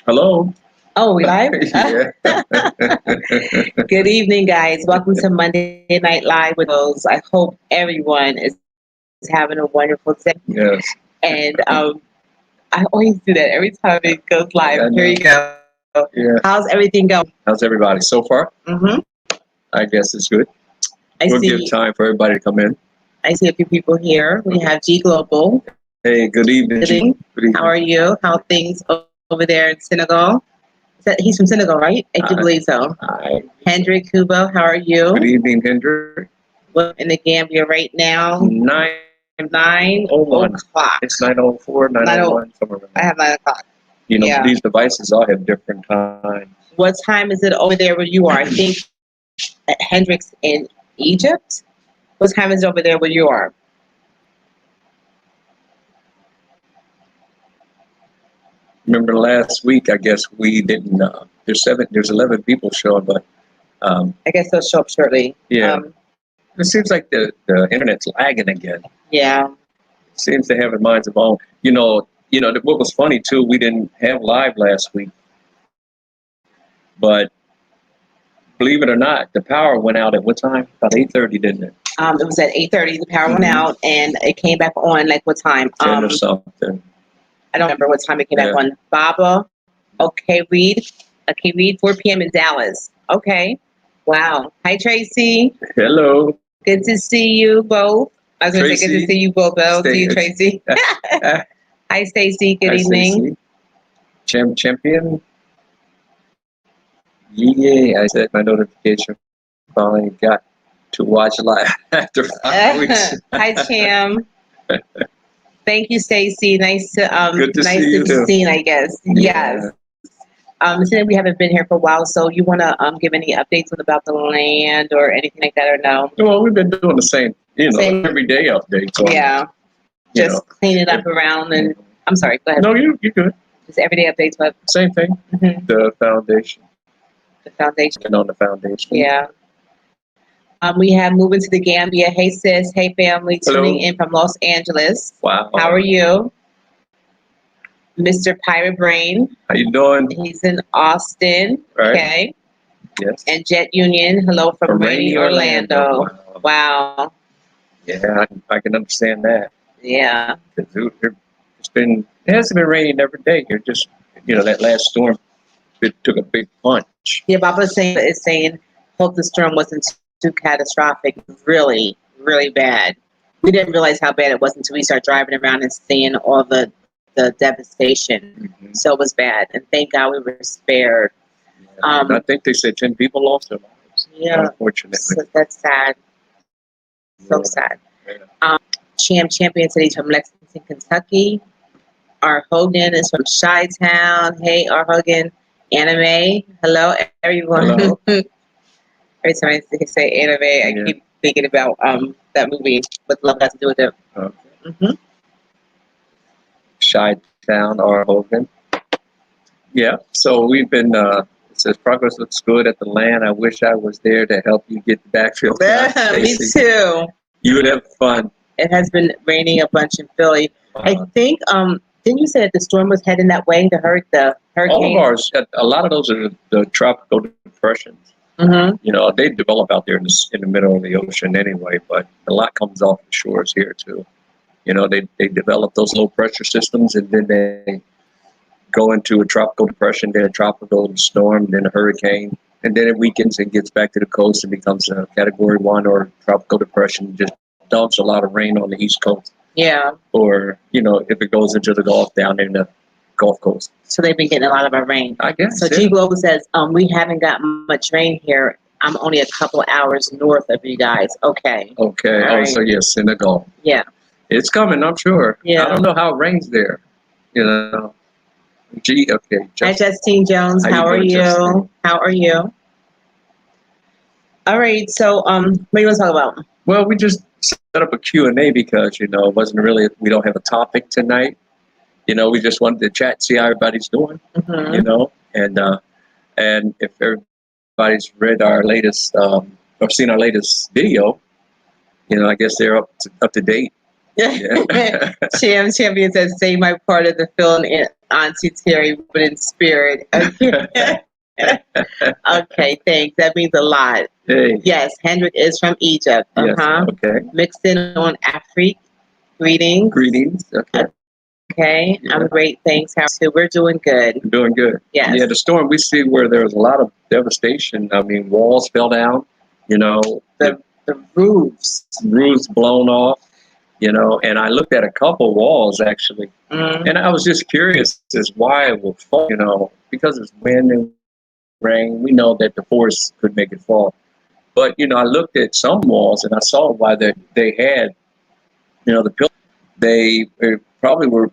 Hello. Oh, we live? Yeah. Good evening, guys. Welcome to Monday Night Live with those. I hope everyone is having a wonderful day. Yes. And I always do that every time it goes live. I Here you know. go. How's Yeah. everything going? How's everybody so far? Mm-hmm. I guess it's good. I We'll give see. time for everybody to come in. I see a few people here. We have G Global. Hey, good evening, Good G. evening. Good How are evening. you? How are things over there in Senegal? He's from Senegal, right? I do I, believe so. I, Hendrik Kubo, how are good you? evening, Hendrik. Well, in the Gambia right now. 9:01. 9 o'clock. It's 9:04, 9 9:01, somewhere around I there. have 9 o'clock. You know, Yeah. these devices all have different times. What time is it over there where you are? I think Hendrix in Egypt. What time is it over there where you are? Remember last week, I guess we didn't, there's 11 people showing, but I guess they'll show up shortly. yeah, it seems like the internet's lagging again. Yeah. Seems to have a minds of own. What was funny too, we didn't have live last week, but believe it or not, the power went out at what time? About 8:30, didn't it? It was at 8:30. The power went Mm-hmm. out, and it came back on like what time? 10 or something. I don't remember what time it came back Yeah. on. Baba, okay, Reed, 4 p.m. in Dallas. Okay, wow. Hi, Tracy. Hello, Good to see you both. I was going to say good to Tracy. see you both. But I'll see you, Stay. Tracy. Hi, Stacy. Good Hi, evening. Stacy. Champion. Yeah, I said my notification finally got to watch live after 5 weeks. Hi, Cham. Thank you, Stacy. Good to Nice see to you be too. seen, I guess. Yes. Yeah. Since we haven't been here for a while, so you want to give any updates about the land or anything like that, or no? Well, we've been doing the same, Same. everyday updates on, Yeah. you Just know, cleaning up around and I'm sorry. Go ahead. no, you're good. Just everyday updates, but Same thing. The foundation, the foundation. and on the foundation. Yeah. We have moving to the Gambia. Hey sis. Hey family. Tuning Hello. in from Los Angeles. Wow. How are you, Mr. Pirate Brain? How you doing? He's in Austin. Right. Okay. Yes. And Jet Union. Hello from rainy Orlando. Wow. Yeah, I can understand that. Yeah. 'Cause it hasn't been raining every day here. Just that last storm, it took a big punch. Yeah, Baba is saying, hope the storm wasn't too catastrophic. Really, really bad. We didn't realize how bad it was until we started driving around and seeing all the devastation. Mhm. So it was bad, and thank God we were spared. And I think they said 10 people lost their lives. Yeah, Unfortunately. so that's sad. So Yeah. sad. Yeah. Champion said he's from Lexington, Kentucky. R. Hogan is from Chi-Town. Hey, R. Hogan. Anime. Hello, everyone. Hello. Every time I say anime, I Yeah. keep thinking about that movie with love has to do with it. Okay. Mm-hmm. Chi-Town, R. Hogan. Yeah. So we've been. It says progress looks good at the land. I wish I was there to help you get the backfield. Me too. You would have fun. It has been raining a bunch in Philly. I think didn't you say that the storm was heading that way? The All hurricane. of ours. A lot of those are the tropical depressions. Mm-hmm. They develop out there in the middle of the ocean anyway, but a lot comes off the shores here too. They develop those low pressure systems, and then they go into a tropical depression, then a tropical storm, then a hurricane, and then it weakens and gets back to the coast and becomes a Category 1 or tropical depression. Just dumps a lot of rain on the East Coast. Yeah. Or if it goes into the Gulf down in the Gulf Coast. So they've been getting a lot of our rain. I guess. So G Global says we haven't got much rain here. I'm only a couple hours north of you guys. Okay. Okay. All right. So yes, in the Gulf. Yeah. It's coming, I'm sure. Yeah. I don't know how it rains there. Okay. Hi, Justine Jones. How are you? Justine? How are you? All right. So, what do you want to talk about? Well, we just set up a Q&A because, it wasn't really, we don't have a topic tonight. We just wanted to chat, see how everybody's doing, Mm-hmm. and if everybody's read our latest, or seen our latest video, I guess they're up to date. Yeah. Champion says, say my part of the film Auntie Terry, but in spirit. Okay. Okay, thanks. That means a lot. Hey. Yes, Hendrik is from Egypt. Yes. Okay. Mixed in on Afrique. Greetings. Greetings. Okay. Okay. Yeah. I'm great. Thanks. How are you? We're doing good. Doing good. Yes. Yeah, the storm we see where there was a lot of devastation. I mean, walls fell down. You know, The roofs. roofs blown off. You know, and I looked at a couple walls actually, and I was just curious as why it would fall. You know, because it's wind and rain. We know that the force could make it fall. But you know, I looked at some walls and I saw why they had, you know, the pillars. They probably were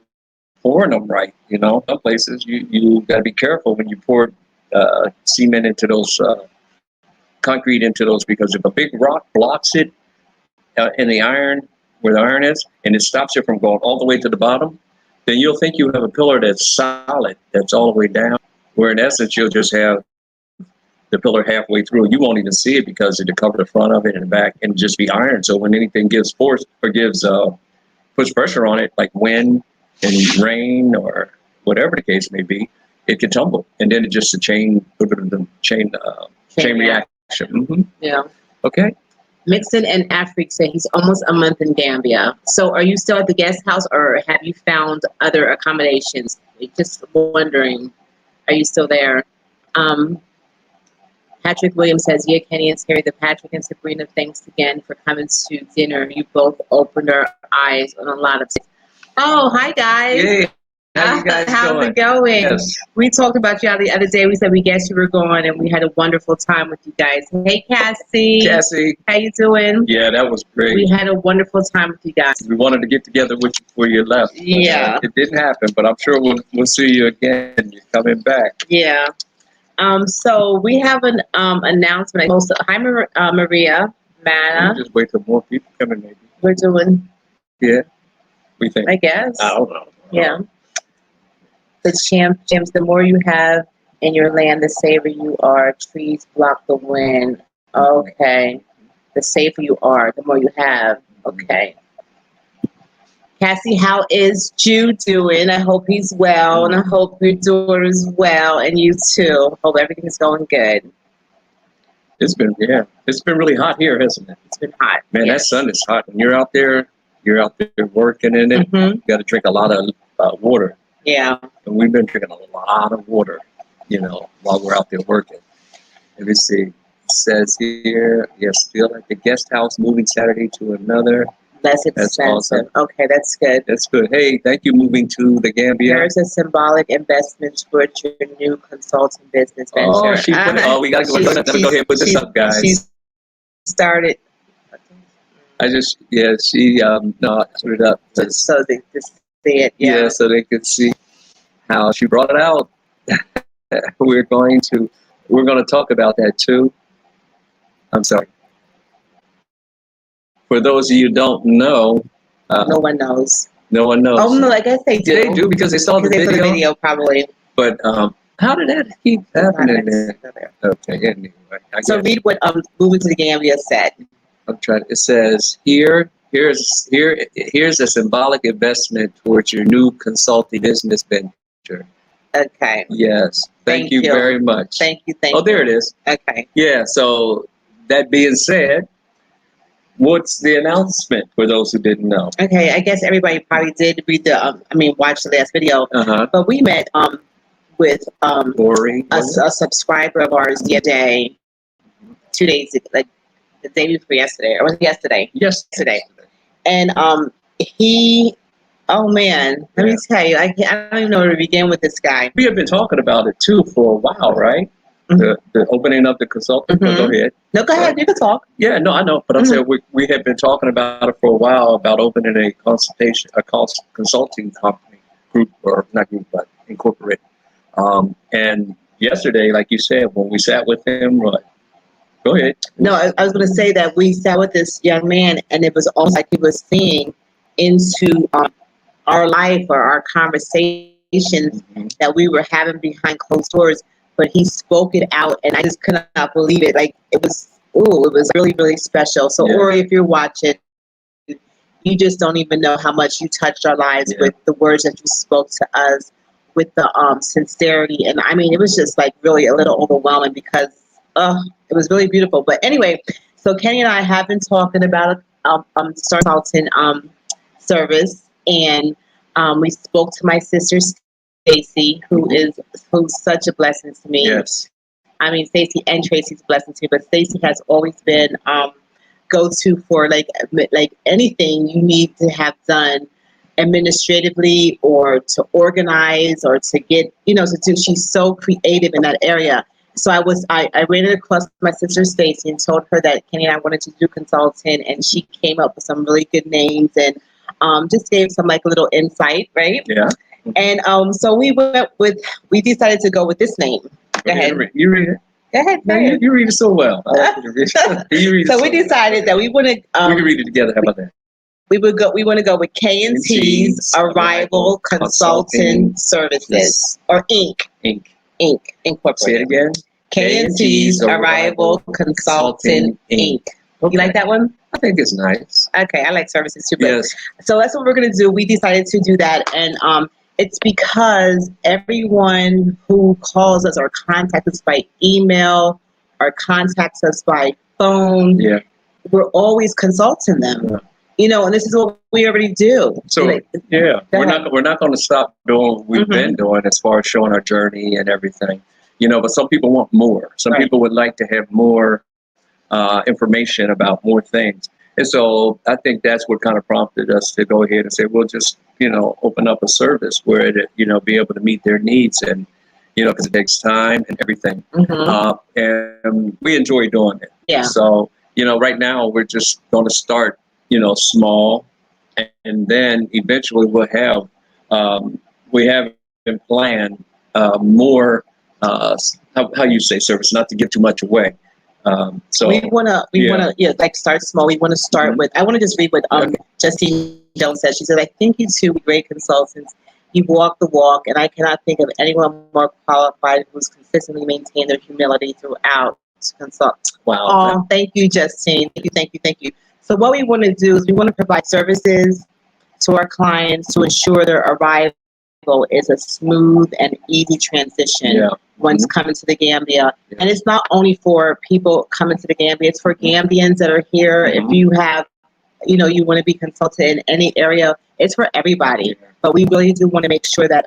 pouring them right. You know, some places you got to be careful when you pour cement into those concrete into those, because if a big rock blocks it in the iron where the iron is, and it stops it from going all the way to the bottom, then you'll think you have a pillar that's solid, that's all the way down. Where in essence you'll just have the pillar halfway through. You won't even see it because it'll cover the front of it and the back and just be iron. So when anything gives force or puts pressure on it, like wind and rain or whatever the case may be, it can tumble. And then it just a chain reaction. Mm-hmm. Yeah. Okay. Mixon and Afrique say he's almost a month in Gambia. So are you still at the guest house or have you found other accommodations? Just wondering, are you still there? Patrick Williams says, yeah, Kenny and Terry, the Patrick and Sabrina, thanks again for coming to dinner. You both opened our eyes on a lot of things. Oh, hi, guys. Yay. How you guys How's doing? it going? Yes. We talked about you the other day. We said we guessed you were going, and we had a wonderful time with you guys. Hey, Cassie. Cassie. How you doing? Yeah, that was great. We had a wonderful time with you guys. We wanted to get together with you before you left. Yeah. It didn't happen, but I'm sure we'll see you again. You're coming back. Yeah. So we have an announcement. Hi, Maria, Manna. We'll just wait till more people come in, maybe. We're doing. Yeah. We think. I guess. I don't know. Yeah. The James, the more you have in your land, the safer you are. Trees block the wind. Okay. The safer you are, the more you have. Okay. Cassie, how is Jude doing? I hope he's well, and I hope your daughter is well, and you too. Hope everything is going good. It's been really hot here, hasn't it? It's been hot. Man, yes. That sun is hot. When you're out there working in it. Mm-hmm. You got to drink a lot of water. Yeah. And we've been drinking a lot of water, while we're out there working. Let me see. It says here, yes, still at the guest house, moving Saturday to another. Less expensive. Awesome. Okay, that's good. That's good. Hey, thank you. Moving to the Gambia. There's a symbolic investment towards your new consulting business venture. Oh, we got to go ahead and put this up, guys. She started. She put it up. Just so they just see it. Yeah, so they could see how she brought it out. We're going to talk about that too. I'm sorry. For those of you who don't know, no one knows. No one knows. Oh no, I guess they do. They do because they saw the video. Probably. But how did that keep happening? Okay, anyway. So read what Moving to the Gambia said. I'm trying. It says here's a symbolic investment towards your new consulting business venture. Okay. Yes. Thank you very much. Thank you. Oh, there it is. Okay. Yeah. So that being said, what's the announcement for those who didn't know? Okay, I guess everybody probably did read watch the last video. But we met with Lori, a subscriber of ours the other day, 2 days ago, like the day before yesterday, or was it yesterday? Yesterday. And he, oh man, let me tell you, I don't even know where to begin with this guy. We have been talking about it too for a while, right? Mm-hmm. The opening up the consulting. Mm-hmm. Go ahead. No, go ahead. You can talk. Yeah, no, I know, but I'm saying we have been talking about it for a while about opening a consulting company group, or not group, but incorporate. And yesterday, like you said, when we sat with him, go ahead. No, I was going to say that we sat with this young man, and it was almost like he was seeing into our life or our conversations that we were having behind closed doors. But he spoke it out, and I just could not believe it. Like it was really, really special. So, Ori, if you're watching, you just don't even know how much you touched our lives with the words that you spoke to us with the sincerity. And I mean, it was just like really a little overwhelming because it was really beautiful. But anyway, so Kenny and I have been talking about Star Consultant service, and we spoke to my sister Stacy, who's such a blessing to me. Yes. I mean, Stacy and Tracy's a blessing to me, but Stacy has always been go-to for like anything you need to have done administratively or to organize or to get, to do. She's so creative in that area. So I ran it across my sister Stacy and told her that Kenny and I wanted to do consultant, and she came up with some really good names and just gave some like a little insight, right? Yeah. And so we decided to go with this name. Go ahead. You read it. Go ahead. No, you read it so well. I like you to read it. You read it So so we decided that we want to. we can read it together. How about that? We want to go with K&T's Arrival Consulting Services, or Inc. Inc. Incorporated. Say it again. K&T's Arrival Consulting Inc. Okay. You like that one? I think it's nice. Okay, I like services too. But Yes. So that's what we're going to do. We decided to do that, and it's because everyone who calls us or contacts us by email or contacts us by phone, Yeah. we're always consulting them. Yeah. And this is what we already do. So yeah, Go we're ahead. not going to stop doing what we've been doing as far as showing our journey and everything. But some people want more. Some Right. people would like to have more information about more things. And so I think that's what kind of prompted us to go ahead and say, we'll just, open up a service where it, be able to meet their needs, and, because it takes time and everything. And we enjoy doing it. Yeah. So, right now we're just going to start, small, and then eventually we'll have, we have in plan more, how you say service, not to give too much away. So we want to start small. We want to start with, I want to just read what Justine Jones said. She said, I think you two are great consultants. You walk the walk, and I cannot think of anyone more qualified who's consistently maintained their humility throughout to consult. Wow. Oh, thank you, Justine. Thank you. So what we want to do is we want to provide services to our clients to ensure their arrival is a smooth and easy transition once coming to the Gambia. Yeah. And it's not only for people coming to the Gambia, it's for Gambians that are here. If you have, you want to be consulted in any area, it's for everybody. But we really do want to make sure that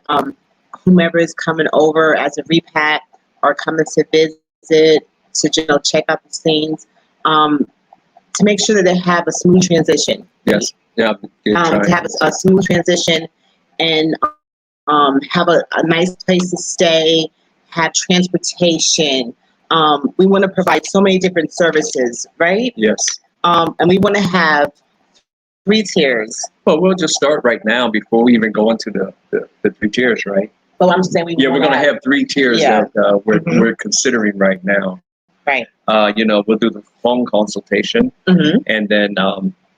whomever is coming over as a repat or coming to visit, to check out the scenes, to make sure that they have a smooth transition. Yes. Yeah. To have a smooth transition and have a nice place to stay, have transportation. We want to provide so many different services, right? Yes. And we want to have 3 tiers. Well, we'll just start right now before we even go into the 3 tiers, right? Well, I'm saying we're going to have 3 tiers that we're considering right now. Right. We'll do the phone consultation, and then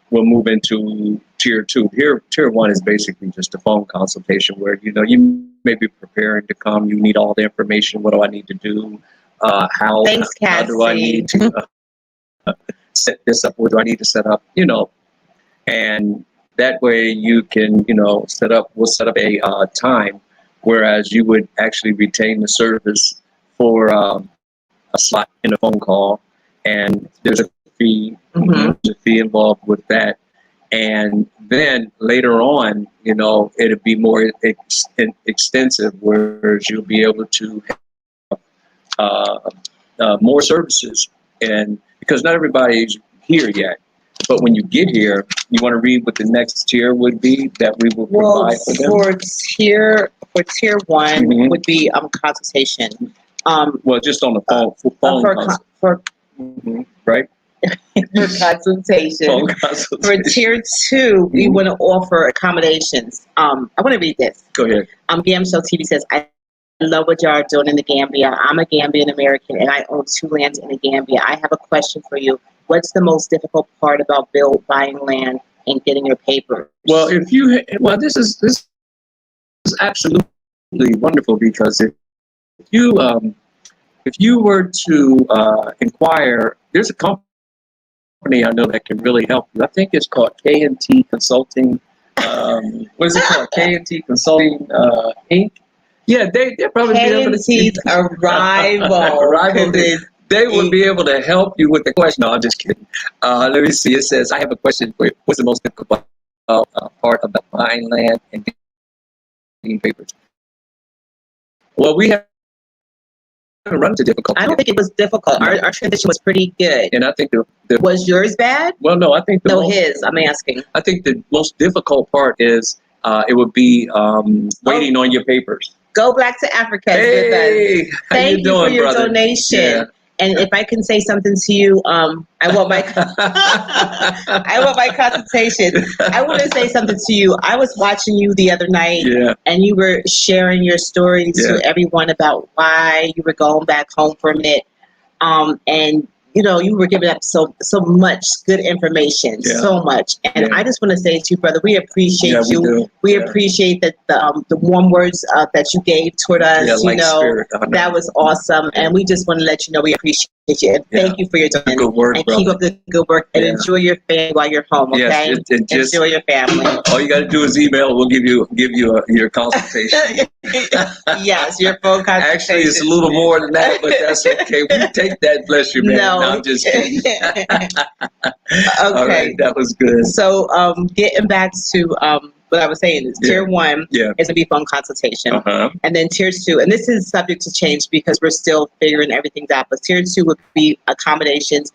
we'll move into tier 2. Tier 1 is basically just a phone consultation where, you may be preparing to come. You need all the information. What do I need to do? How do I need to set this up? What do I need to set up? And that way you can, we'll set up a time, whereas you would actually retain the service for a slot in a phone call, and there's a fee, there's a fee involved with that. And then later on, it'll be more extensive, whereas you'll be able to have more services. And because not everybody's here yet, but when you get here, you want to read what the next tier would be that we will provide for them. For tier 1 would be consultation. Well, just on the phone right? For consultation. Phone consultation. For tier 2, we want to offer accommodations. I want to read this. Go ahead. Gam Show TV says, I love what y'all are doing in the Gambia. I'm a Gambian American, and I own 2 lands in the Gambia. I have a question for you. What's the most difficult part about buying land and getting your papers? Well, this is absolutely wonderful, because if you were to inquire, there's a company I know that can really help you. I think it's called K&T Consulting. What is it called? K&T Consulting Inc. Yeah, they'll probably be able to. KMT's arrival. Arrival. 'Cause They would be able to help you with the question. No, I'm just kidding. Let me see. It says, I have a question for you. What's the most difficult part about buying land and getting papers? Well, we haven't run into difficulty. I don't think it was difficult. No. Our transition was pretty good. And I think Was yours bad? well, no, I think No, his. I'm asking. I think the most difficult part is it would be waiting on your papers. Go Black to Africa is with us. Hey, how Thank you doing, for your brother? donation. Yeah. And if I can say something to you, I want my I want my consultation. I want to say something to you. I was watching you the other night, Yeah. and you were sharing your story to everyone about why you were going back home for a minute. And you know, you were giving up so much good information, so much. And I just want to say to you, brother, we appreciate you. Do. We appreciate that the warm words that you gave toward us. Yeah, you know, spirit. that was awesome. And we just want to let you know we appreciate you. And thank you for your time. Good work, and brother. keep up the good work. And enjoy your family while you're home. Okay, Yes, just enjoy your family. All you got to do is email. We'll give you your consultation. Yes, your phone consultation. Actually, it's a little more than that, but that's okay. We take that. Bless you, man. No, I'm just kidding. Okay, All right, that was good. So, getting back to what I was saying is tier 1 is going to be phone consultation, and then tier 2, and this is subject to change because we're still figuring everything out. But tier 2 would be accommodations,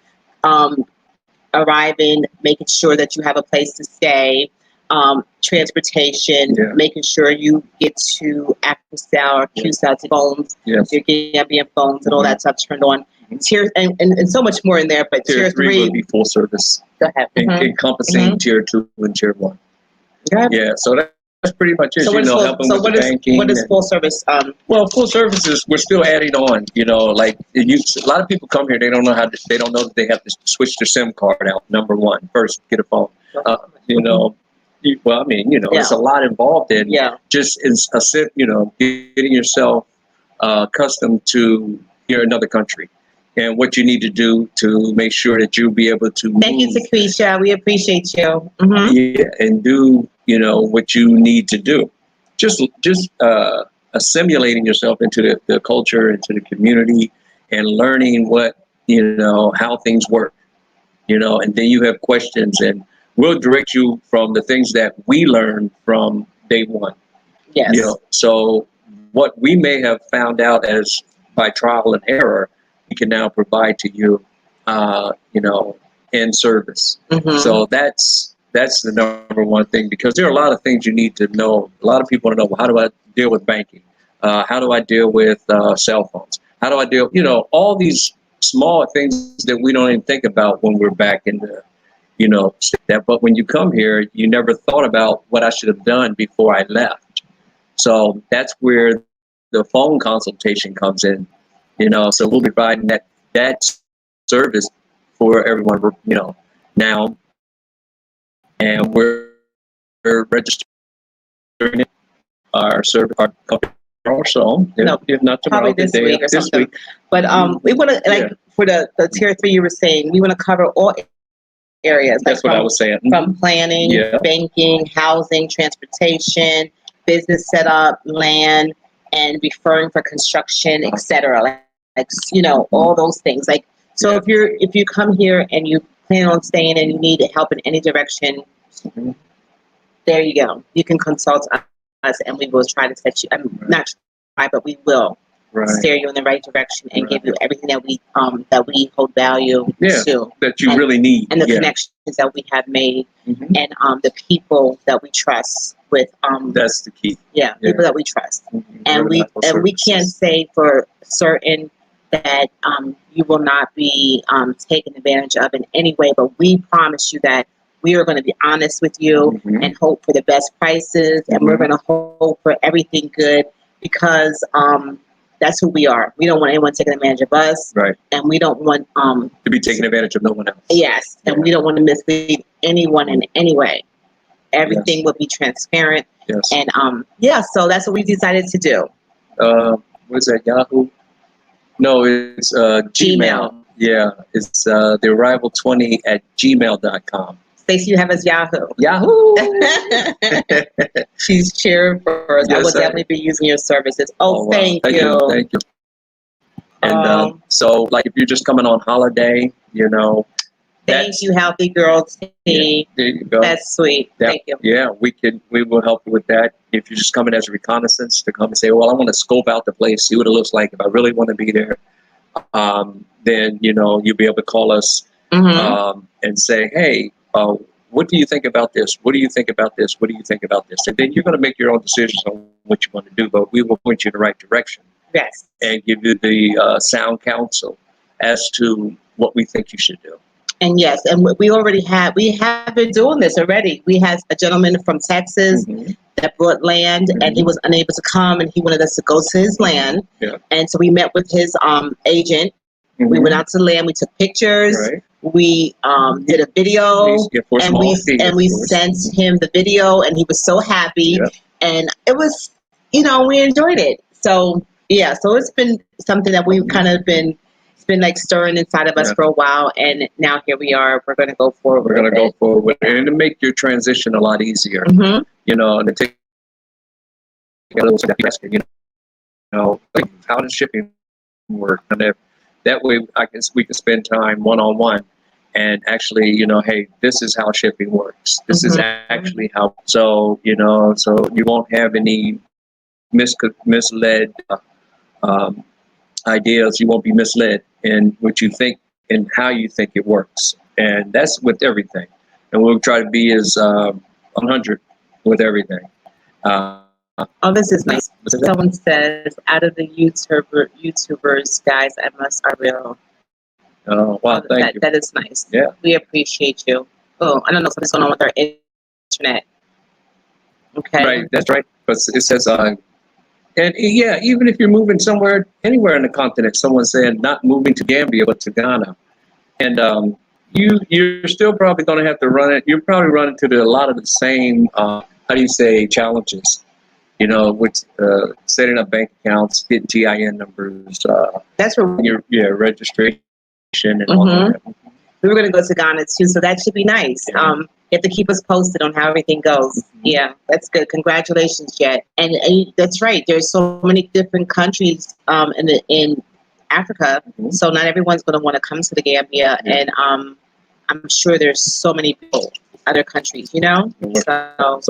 arriving, making sure that you have a place to stay, transportation, making sure you get to After-Cell or Q-Cell phones, your Gambia phones, and all that stuff turned on. Tier and so much more in there, but tier 3 would be full service. Go ahead. Encompassing tier 2 and tier 1. Yeah, so that's pretty much it. So helping with the banking. What is full service? Well, full services, we're still adding on. You know, like a lot of people come here, they don't know that they have to switch their SIM card out. Number one, first get a phone. You know, well, I mean, you know, there's a lot involved in just getting yourself accustomed to here in another country. And what you need to do to make sure that you'll be able to Thank you, Takesha. We appreciate you. Yeah, and do, you know, what you need to do. Just assimilating yourself into the culture, into the community, and learning how things work, you know, and then you have questions, and we'll direct you from the things that we learned from day one. Yes. You know, so what we may have found out as by trial and error, we can now provide to you, you know, in service. So that's the number one thing, because there are a lot of things you need to know. A lot of people want to know, well, how do I deal with banking? How do I deal with cell phones? How do I deal, you know, all these small things that we don't even think about when we're back in the, you know, that. But when you come here, you never thought about what I should have done before I left. So that's where the phone consultation comes in. You know, so we'll be providing that service for everyone, you know, now, and we're registering it, our company also, if not tomorrow, probably this week or something. But we want to, for the tier 3 you were saying, we want to cover all areas. That's what I was saying. From planning, banking, housing, transportation, business setup, land, and referring for construction, etc. Like, you know, all those things. Like, so if you come here and you plan on staying and you need help in any direction, there you go. You can consult us, and we will try to set you. I'm not try, but we will steer you in the right direction and give you everything that we hold value to, that you really need, and the connections that we have made, and the people that we trust with. That's the key. People that we trust, and we can't say for certain that you will not be taken advantage of in any way, but we promise you that we are going to be honest with you and hope for the best prices, and we're going to hope for everything good, because that's who we are. We don't want anyone taking advantage of us, and we don't want to be taking advantage of no one else. Yes, and we don't want to mislead anyone in any way. Everything will be transparent, and so that's what we decided to do. What's that, Yahoo? No, it's Gmail. Yeah, it's the arrival20 at gmail.com. Stacey, you have us Yahoo. Yahoo! She's cheering for us. I Yes, will sir. definitely be using your services. Oh, wow. thank Thank you. Thank you. And so, like, if you're just coming on holiday, Thank you, Healthy Girl Tea. Yeah, there you go. That's sweet. Thank you. Yeah, we will help you with that. If you're just coming as a reconnaissance to come and say, well, I want to scope out the place, see what it looks like. If I really want to be there, then you'll be able to call us and say, hey, what do you think about this? What do you think about this? What do you think about this? And then you're going to make your own decisions on what you want to do, but we will point you in the right direction. Yes. And give you the sound counsel as to what we think you should do. And yes, and we have been doing this already. We had a gentleman from Texas that brought land, and he was unable to come, and he wanted us to go to his land. Yeah. And so we met with his agent. We went out to the land. We took pictures. Right. We did a video, and we sent him the video, and he was so happy. Yeah. And it was, we enjoyed it. So yeah, so it's been something that we've kind of been. It's been like stirring inside of us for a while, and now here we are. We're going to go forward. We're going to go forward, and to make your transition a lot easier. And to take a little step back, like, how does shipping work? And if that way, we can spend time one-on-one, and actually, hey, this is how shipping works. This is actually how. So so you won't have any misled ideas. You won't be misled in what you think and how you think it works. And that's with everything. And we'll try to be as 100 with everything. Oh, this is nice. Someone says, out of the YouTubers, guys, are real. Oh, wow, thank you. That is nice. Yeah. We appreciate you. Oh, I don't know what's going on with our internet. Okay. Right, that's right. But it says, and yeah, even if you're moving anywhere in the continent, someone's saying not moving to Gambia, but to Ghana. And you're still probably going to have to run it. You'll probably run into a lot of the same, challenges, with setting up bank accounts, getting TIN numbers. That's what your registration and all that. We were going to go to Ghana too, so that should be nice. Yeah. You have to keep us posted on how everything goes. Yeah, that's good. Congratulations, Jet. And that's right. There's so many different countries in Africa, so not everyone's going to want to come to the Gambia. And I'm sure there's so many people in other countries, So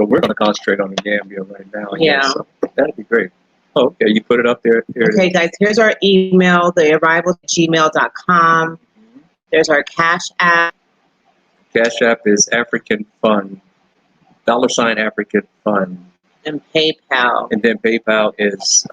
we're going to concentrate on the Gambia right now. Yeah. So that'd be great. Oh, okay, you put it up there. Okay, guys, here's our email, thearrival@gmail.com. There's our Cash App. Cash App is African Fund, $ African Fund. And PayPal. And then PayPal is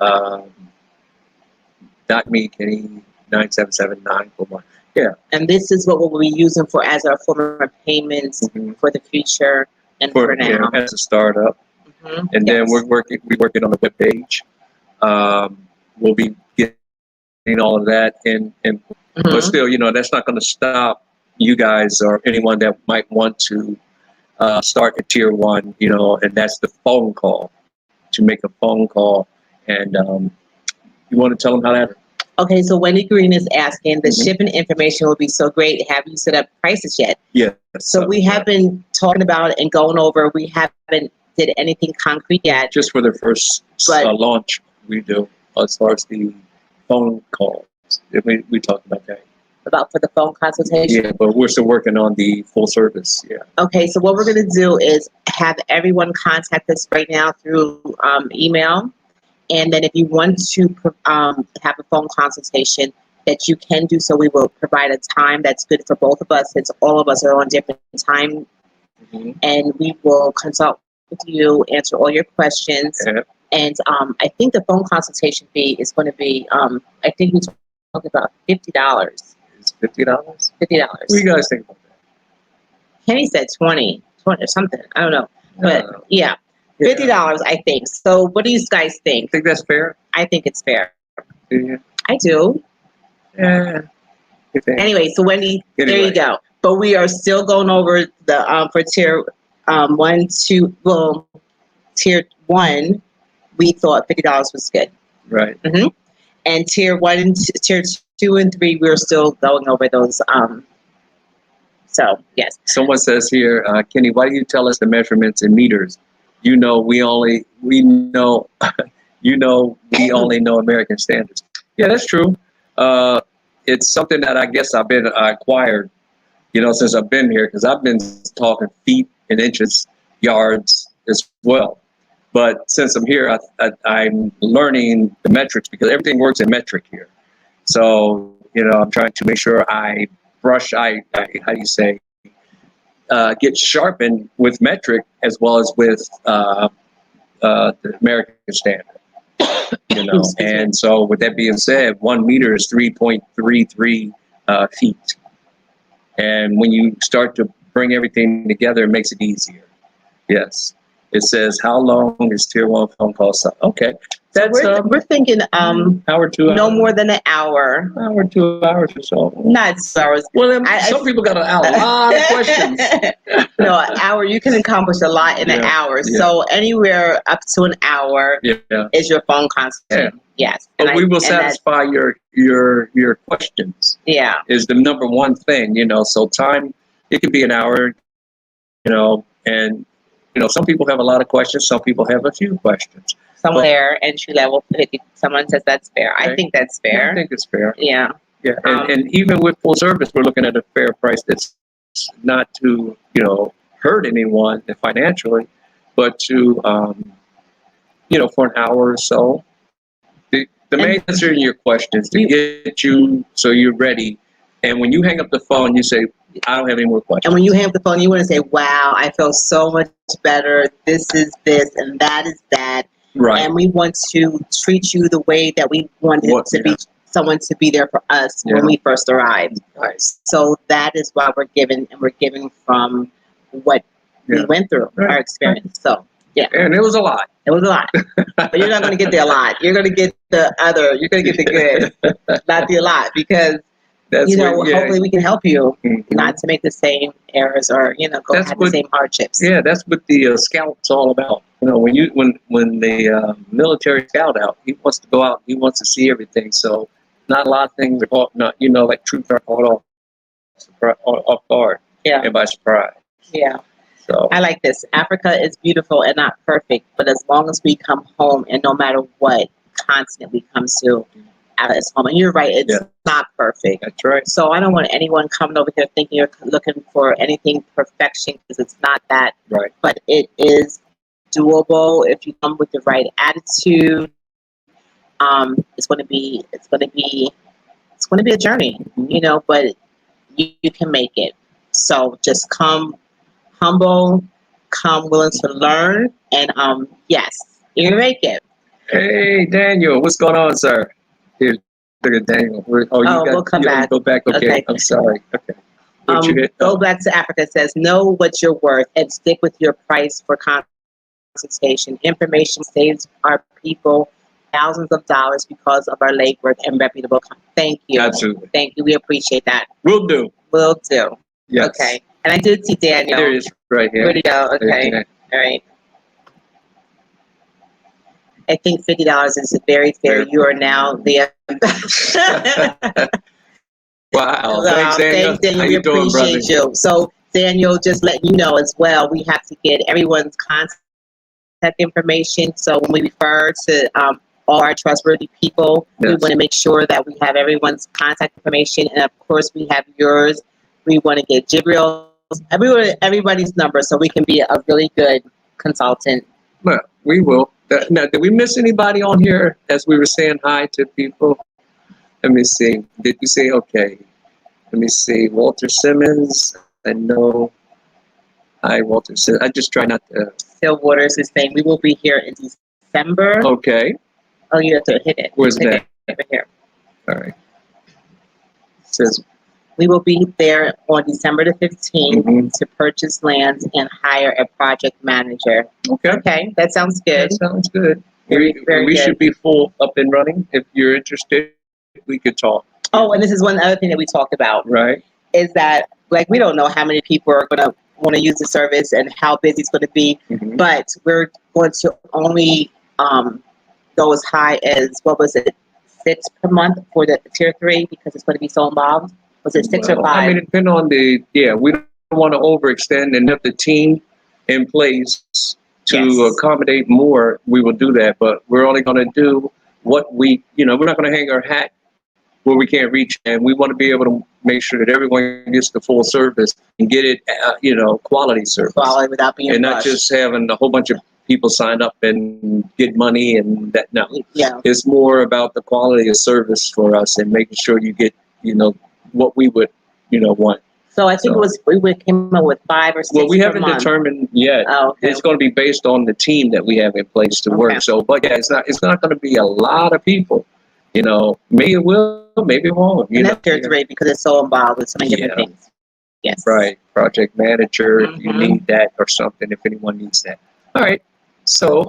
.me-Kenny977941. Yeah. And this is what we'll be using as our form of payments for the future and for now. As a startup. And then we're working on the webpage. We'll be getting all of that, and but still, that's not going to stop you guys or anyone that might want to start a tier 1, and that's the phone call. To make a phone call, and you want to tell them how that. Okay, so Wendy Green is asking, the shipping information would be so great. Have you set up prices yet? Yeah. So we have been talking about it and going over. We haven't did anything concrete yet. Just for the first launch, we do as far as the phone calls. We talked about that. About for the phone consultation? Yeah, but we're still working on the full service. Yeah. Okay, so what we're going to do is have everyone contact us right now through email. And then if you want to have a phone consultation, that you can do so. We will provide a time that's good for both of us, since all of us are on different time. And we will consult with you, answer all your questions. Yeah. And I think the phone consultation fee is going to be, I think we talked about $50. It's $50? $50. What do you guys think about that? Kenny said 20 or something. I don't know. But yeah, $50, I think. So what do you guys think? Think that's fair? I think it's fair. Do you? I do. Yeah. Anyway, so Wendy, there you go. But we are still going over the for tier 1, 2. Well, tier 1, we thought $50 was good. Right. And tier 1, tier 2, and 3, we're still going over those So yes. Someone says here, Kenny, why do you tell us the measurements in meters? We know, we only know American standards. Yeah, that's true. It's something that I guess I acquired, since I've been here, because I've been talking feet and inches, yards as well. But since I'm here, I'm learning the metrics because everything works in metric here. So, I'm trying to make sure I brush, get sharpened with metric as well as with the American standard. And so with that being said, 1 meter is 3.33 feet. And when you start to bring everything together, it makes it easier. Yes. It says, how long is tier 1 phone call? Okay. That's, we're thinking hour, 2 hours. No more than an hour. Hour, 2 hours or so. Not 2 hours. Well, some people got a lot of questions. No, an hour, you can accomplish a lot in an hour. Yeah. So anywhere up to an hour is your phone consultation. Yeah. Yes. But we will satisfy your questions. Yeah. Is the number one thing, so time, it could be an hour, and some people have a lot of questions, some people have a few questions. Somewhere entry level 50. Someone says that's fair. Okay. I think that's fair. I think it's fair. Yeah. Yeah. And even with full service, we're looking at a fair price that's not to, hurt anyone financially, but to, for an hour or so. The main answer in your questions to get you so you're ready. And when you hang up the phone, you say, I don't have any more questions. And when you hang up the phone, you want to say, wow, I feel so much better. This is this and that is that. Right. And we want to treat you the way that we wanted be someone to be there for us when we first arrived. Right. So that is why we're giving from what we went through, our experience. So, yeah. And it was a lot. It was a lot. But you're not going to get the a lot. You're going to get the good, not the a lot, because hopefully we can help you not to make the same errors or, have the same hardships. Yeah, that's what the scout's all about. When the military scout out, he wants to go out, he wants to see everything. So not a lot of things are caught, like troops are caught off guard and by surprise. Yeah. So I like this. Africa is beautiful and not perfect, but as long as we come home and no matter what continent we come to, Alice home. And you're right, it's not perfect. That's right. So I don't want anyone coming over here thinking you're looking for anything perfection, because it's not that. Right. But it is doable if you come with the right attitude. It's going to be a journey, but you can make it. So just come humble, come willing to learn, and yes, you can make it. Hey, Daniel, what's going on, sir? Here, look at Daniel. We'll come back. Go back. Okay. I'm sorry. Okay. Go back to Africa. It says, know what you're worth and stick with your price for consultation. Information saves our people thousands of dollars because of our legwork and reputable company. Thank you. Absolutely. Thank you. We appreciate that. Will do. Yes. Okay. And I did see Daniel. There he is, right here. Where'd he go? Okay. All right. I think $50 is very fair. You are now the. Wow! Thanks, Daniel. Thanks, Daniel. We appreciate you. So, Daniel, just letting you know as well, we have to get everyone's contact information. So when we refer to all our trustworthy people, we want to make sure that we have everyone's contact information, and of course, we have yours. We want to get Jibriel's, everybody's number, so we can be a really good consultant. Well, we will. Now, did we miss anybody on here as we were saying hi to people? Let me see. Did you say okay? Let me see. Walter Simmons. I know. Hi, Walter Simmons. I just try not to. Phil Waters is saying we will be here in December. Okay. Oh, you have to hit it. Where's that? Over here. All right. It says we will be there on December the 15th to purchase lands and hire a project manager. Okay, that sounds good. That sounds good. Very we good. Should be full up and running. If you're interested, we could talk. Oh, and this is one other thing that we talked about. Right. Is that, we don't know how many people are going to want to use the service and how busy it's going to be, but we're going to only go as high as, 6 per month for the tier 3, because it's going to be so involved. Was it 6 or 5? I mean, it depends on we want to overextend and have the team in place to Yes. accommodate more, we will do that. But we're only going to do what we're not going to hang our hat where we can't reach, and we want to be able to make sure that everyone gets the full service and get it, quality service, Quality without being and not rushed. just having a whole bunch of people sign up and get money and that. No, Yeah. it's more about the quality of service for us and making sure you get, what we would, want. So I think we came up with 5 or 6. Well, we per haven't month. determined yet. Oh, okay. It's going to be based on the team that we have in place to Okay. work. So, but yeah, it's not going to be a lot of people. Maybe it will, maybe it won't. And that's great because it's so involved with so many different things. Yes. Right. Project manager, if you Mhm. need that or something, if anyone needs that. All right. So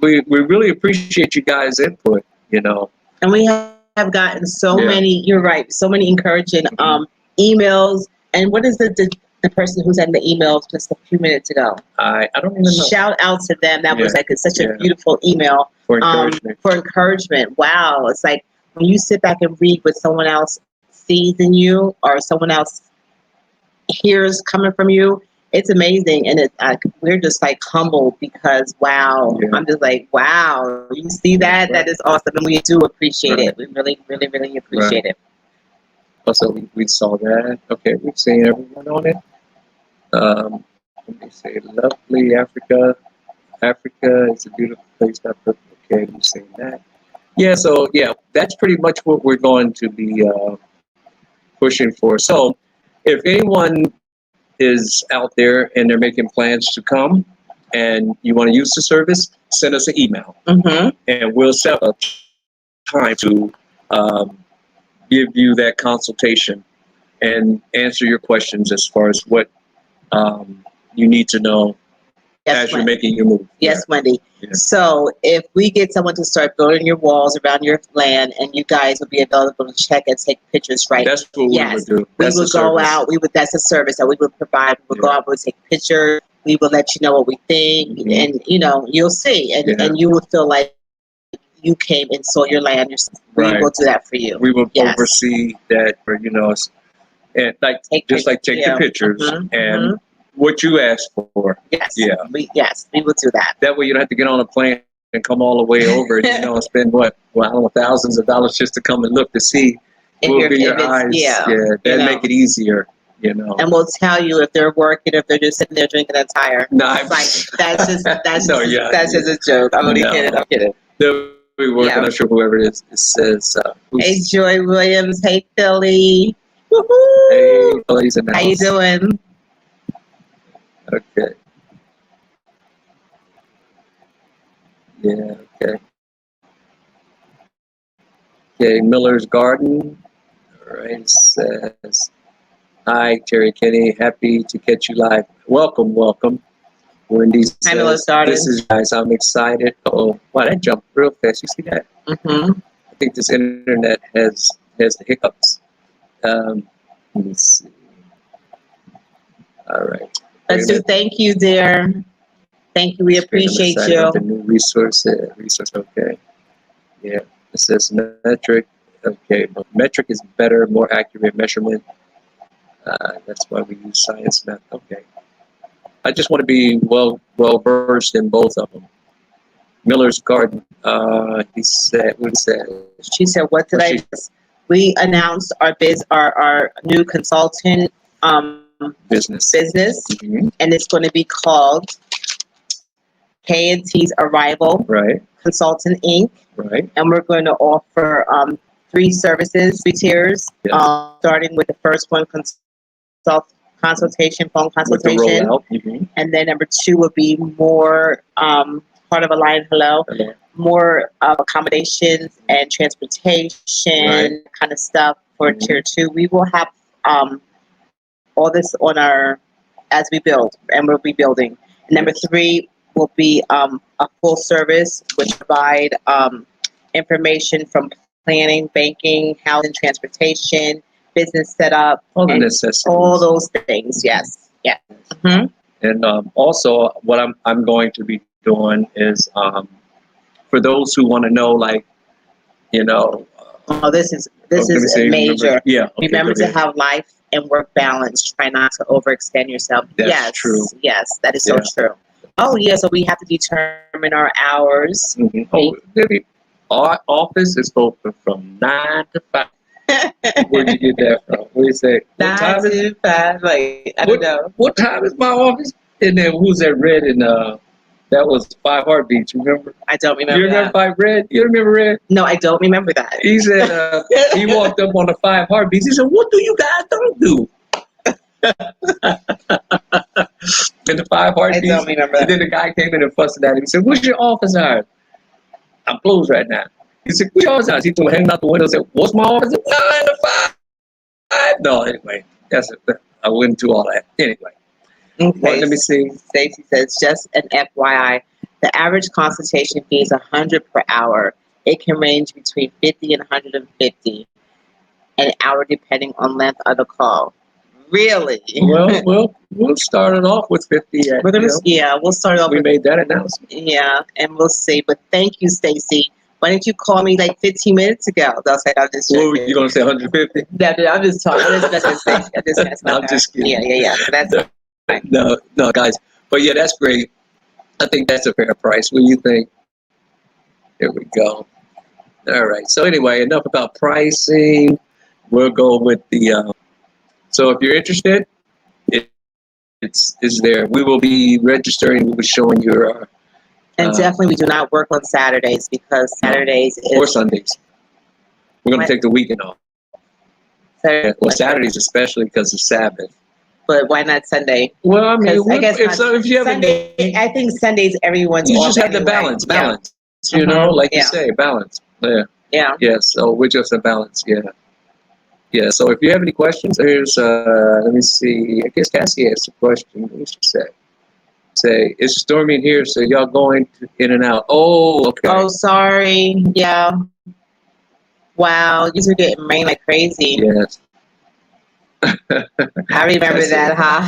we really appreciate you guys' input, And we have gotten so Yeah. many, you're right, so many encouraging emails. And what is the person who sent the emails just a few minutes ago? I don't even know. Shout out to them. That was Yeah. like such a Yeah. beautiful email. For encouragement. For encouragement. Wow. It's like when you sit back and read what someone else sees in you or someone else hears coming from you, it's amazing. And we're just like humbled because, wow, Yeah. I'm just like, wow, you see that? That is awesome. And we do appreciate Right. it. We really, really, really appreciate it. Also, we saw that. Okay, we've seen everyone on it. Let me say, lovely Africa. Africa is a beautiful place. Okay, we've seen that. Yeah, so yeah, that's pretty much what we're going to be pushing for. So, if anyone is out there and they're making plans to come and you want to use the service, send us an email Mm-hmm. and we'll set up time to give you that consultation and answer your questions as far as what you need to know Yes, as you're Wendy. making your move. Yes, Wendy. Yeah. So if we get someone to start building your walls around your land and you guys will be available to check and take pictures, right? That's what we would do. We That's would the go service. out. That's a service that we would provide. We would go Yeah. out. We would take pictures. We will let you know what we think, Mhm. and you'll see, and Yeah. and you will feel like you came and saw your land yourself. We Right. will do that for you. We will Yes. oversee that, for and like Take just like take yeah. the pictures Mhm, and mhm. what you asked for. Yes. Yeah. We will do that. That way you don't have to get on a plane and come all the way over and spend thousands of dollars just to come and look to see. If Will you're- be if your it's- eyes. yeah, That'd make it easier. And we'll tell you if they're working, if they're just sitting there drinking a tire. No, It's like that's just No, yeah, that's just a joke. I'm only No. kidding. I'm kidding. they'll be working. Yeah. I'm sure whoever it is it says. Hey, Joy Williams. Hey, Philly. Hey, Woohoo! Billy's in the How you house. doing? Okay. Yeah. Okay. Okay. Miller's Garden. All right. Says, hi, Terry Kenny. Happy to catch you live. Welcome, welcome. Wendy says, Hi, Miller's Garden. this is guys. I'm excited. Oh, wow, that jumped real fast. You see that? Mm-hmm. I think this internet has the hiccups. Let me see. All right. Let's do thank you, dear. Thank you. We appreciate you. The new resource. Okay. Yeah. It says metric. Okay. But metric is better, more accurate measurement. That's why we use science math. Okay. I just want to be well versed in both of them. Miller's Garden. He said. What he said? She said, "What did I?" We announced our new consultant Business. and it's going to be called K&T's Arrival Right. Consultant Inc. Right. And we're going to offer 3 services, 3 tiers, Yes. starting with the first one, consultation, phone With the consultation. rollout. Mhm. And then number 2 would be more part of a line, hello, Hello. more accommodations and transportation Right. kind of stuff for Mhm. tier 2. We will have all this on as we build, and we'll be building. And number 3 will be a full service, which provide information from planning, banking, housing, transportation, business setup, All the and necessities. all those things. Yes. Yeah. Mhm. And also, what I'm going to be doing is for those who want to know, like, Oh, this is Let me see, major. Yeah. Okay, Remember go to ahead. have life and work balance. Try not to overextend yourself. That's yes, true. Yes, that is so Yeah. true. Oh, yeah. So we have to determine our hours. Mhm. Oh, Debbie, our office is open from 9 to 5. Where'd you get that from? What do you say? What 9 time is to 5. Like, I don't know. What time is my office? And then who's that Red and that was Five Heartbeats, remember? I don't remember. You remember Five Red? You remember Red? No, I don't remember that. He said he walked up on the Five Heartbeats. He said, "What do you guys don't do?" And the Five I Heartbeats. don't remember And that. then the guy came in and fussed at him. He said, "What's your office hours?" "I'm closed right now." He said, "What's your office hours?" He told him, hanging out the window, said, "What's my office?" 9 to 5. No, anyway, that's it. I went into all that. Anyway, Okay. let me see. Stacy says, just an FYI, the average consultation fee is $100 per hour. It can range between 50 and 150 an hour depending on length of the call. Really? Well, we'll start it off with 50. We're gonna, we'll start off We with, made that announcement. yeah, and we'll see. But thank you, Stacy. Why didn't you call me like 15 minutes ago? They'll say, I'm just What were joking. you going to say, 150? No, I'm just talking. I'm just messing with Stacy. I'm just messing with I'm her. just kidding. Yeah. So that's fine. No, guys. But yeah, that's great. I think that's a fair price. What do you think? There we go. All right. So anyway, enough about pricing. We'll go with the. So if you're interested, it's there. We will be registering. We'll be showing your. And definitely, we do not work on Saturdays because Saturdays is or Sundays. We're going to take the weekend off. Well, Saturdays especially because of Sabbath. But why not Sunday? Well, I mean, I guess if you have Sunday, I think Sundays everyone's you off just have anyway. to balance. Yeah. You know, like you say, balance. Yeah. So we're just a balance. Yeah. So if you have any questions, there's let me see. I guess Cassie asked a question. What did she say? Say it's storming here, so y'all going in and out. Oh, okay. Oh, sorry. Yeah. Wow, you are getting rain like crazy. Yes. I remember that, huh?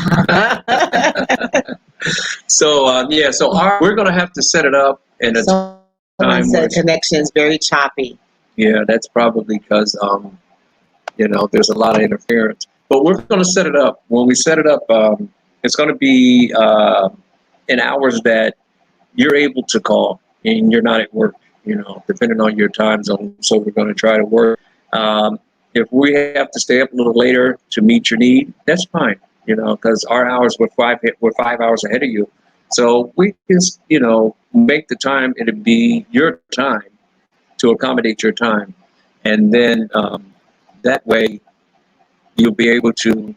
So we're gonna have to set it up in a time where the connection is very choppy. Yeah, that's probably because there's a lot of interference. But we're gonna set it up. When we set it up, it's gonna be in hours that you're able to call and you're not at work. Depending on your time zone. So we're gonna try to work. If we have to stay up a little later to meet your need, that's fine. Because our hours we're 5 hours ahead of you. So we just, make the time it'd be your time to accommodate your time. And then that way you'll be able to,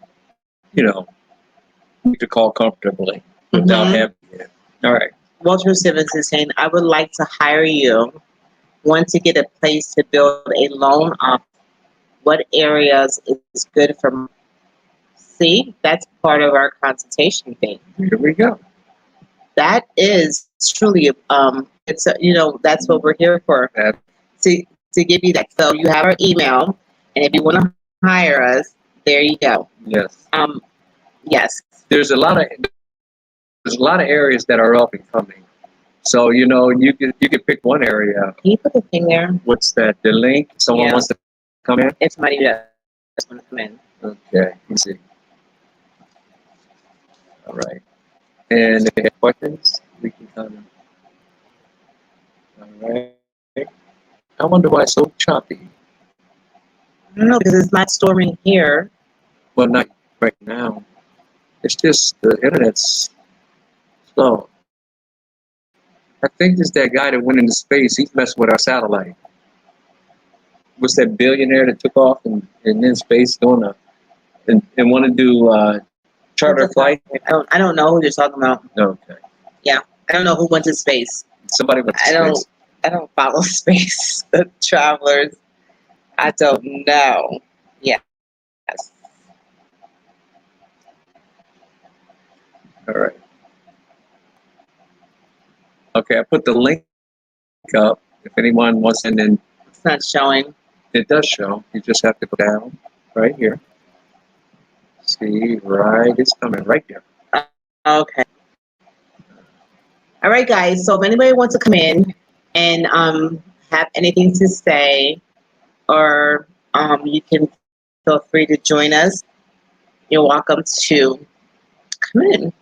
make the call comfortably without having it. All right. Walter Simmons is saying, I would like to hire you. Want to get a place to build a loan off. What areas is good for? See, that's part of our consultation fee. Here we go. That is truly it's that's what we're here for. To give you that. So you have our email, and if you want to hire us, there you go. Yes. Yes. There's a lot of areas that are up and coming. So you could pick one area. Can you put the thing there? What's that? The link? Someone wants to come in? If somebody does want to come in. Okay, let's see. All right. And if you have questions, we can come. All right. I wonder why it's so choppy. I don't know, because it's not storming here. Well, not right now. It's just the internet's slow. I think it's that guy that went into space. He's messing with our satellite. What's that billionaire that took off and in space going to and want to do charter flight? I don't know who you're talking about. Okay. Yeah, I don't know who went to space. Somebody went to space. I don't follow space travelers. I don't know. Yes. All right. Okay, I put the link up. If anyone wants, and then it's not showing. It does show. You just have to go down right here. See, right, it's coming right here. Okay. All right, guys. So if anybody wants to come in and have anything to say, or you can feel free to join us. You're welcome to come in.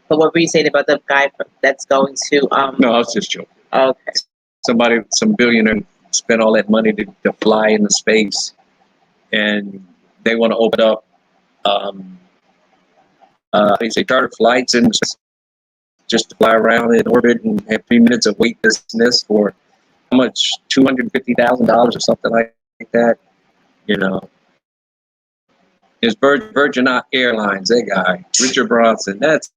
But what were you saying about the guy that's going to? No, I was just joking. Okay. Some billionaire spent all that money to fly into space, and they want to open up, they say charter flights and just to fly around in orbit and have 3 minutes of weightlessness for how much? $250,000 or something like that. You know, it's Virgin Airlines. That guy, Richard Branson. That's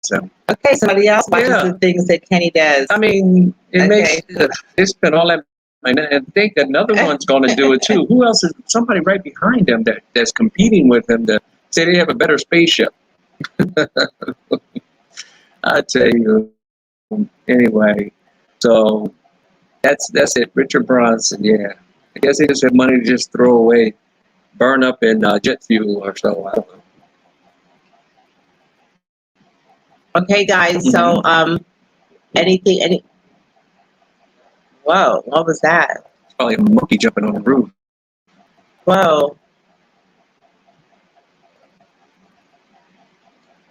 him. Okay, somebody else watches the things that Kenny does. I mean, it makes they spent all that. And I think another one's going to do it too. Who else is somebody right behind them that's competing with them to say they have a better spaceship? I tell you. Anyway, so that's it. Richard Branson. Yeah, I guess they just have money to just throw away, burn up in jet fuel or so. I don't know. Okay, guys. So any. Whoa, what was that? It's probably a monkey jumping on the roof. Whoa.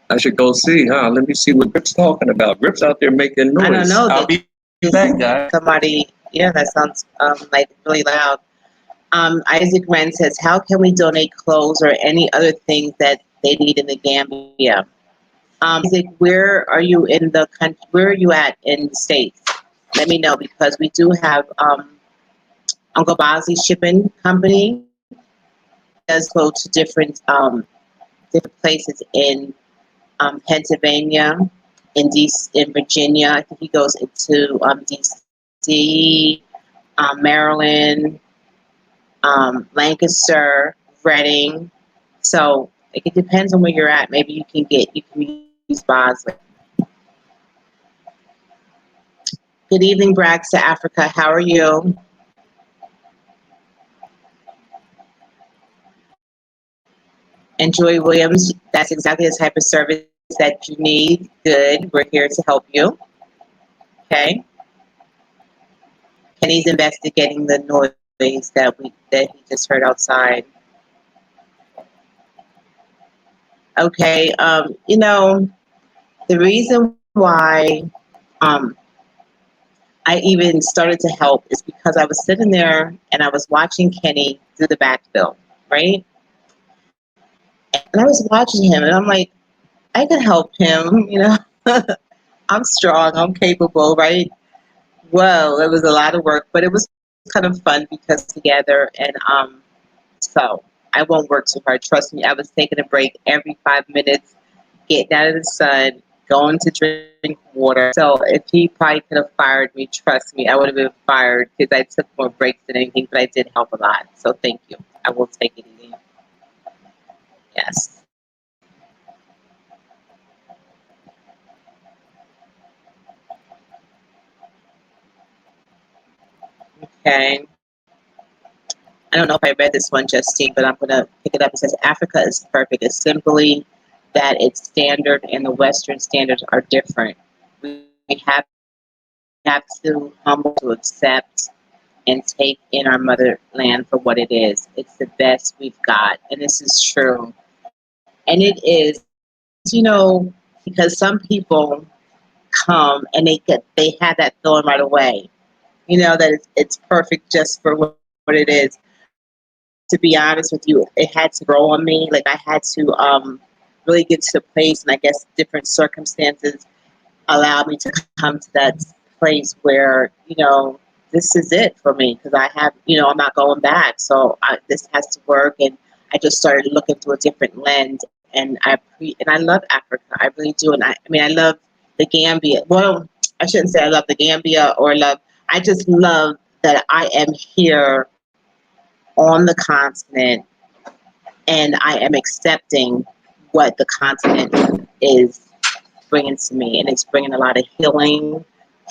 I should go see, huh? Let me see what Rip's talking about. Rip's out there making noise. I don't know. I'll be that guy. Somebody, yeah, that sounds like really loud. Isaac Wren says, how can we donate clothes or any other things that they need in the Gambia? Isaac, where are you in the country? Where are you at in the States? Let me know, because we do have Uncle Bosley Shipping Company. He does go to different places in Pennsylvania, in Virginia. I think he goes into DC, Maryland, Lancaster, Reading. So it depends on where you're at. Maybe you can use Bosley. Good evening, Brags to Africa. How are you? And Joy Williams, that's exactly the type of service that you need. Good. We're here to help you. Okay. Kenny's investigating the noise that he just heard outside. Okay. You know, the reason why I even started to help is because I was sitting there and I was watching Kenny do the backfill, right? And I was watching him and I'm like, I could help him, you know. I'm strong, I'm capable, right? Well, it was a lot of work, but it was kind of fun because together, and so I won't work too hard. Trust me, I was taking a break every 5 minutes, getting out of the sun, going to drink water. So if he probably could have fired me, trust me, I would have been fired because I took more breaks than anything, but I did help a lot. So thank you. I will take it easy. Yes. Okay. I don't know if I read this one, Justine, but I'm going to pick it up. It says, Africa is perfect. It's simply that its standard and the Western standards are different. We have to humble to accept and take in our motherland for what it is. It's the best we've got. And this is true. And it is, you know, because some people come and they have that feeling right away. You know, that it's perfect just for what it is. To be honest with you, it had to grow on me. Like I had to really get to a place, and I guess different circumstances allowed me to come to that place where, you know, this is it for me because I have, you know, I'm not going back. So this has to work, and I just started looking through a different lens. And I love Africa. I really do. And I mean, I love the Gambia. Well, I shouldn't say I love the Gambia or love. I just love that I am here on the continent, and I am accepting what the continent is bringing to me, and it's bringing a lot of healing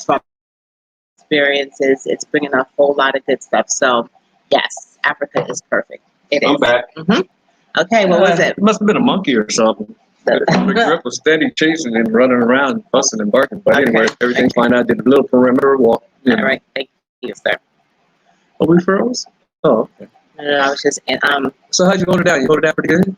from experiences. It's bringing a whole lot of good stuff. So, yes, Africa is perfect. I'm back. Mm-hmm. Okay, what was it? It must have been a monkey or something. The grip was steady chasing and running around, fussing and barking. But anyway, everything's fine. I did a little perimeter walk. All right, thank you, sir. Are we froze? Oh, okay. No, I was just, and So how'd you hold it down? You hold it down pretty good?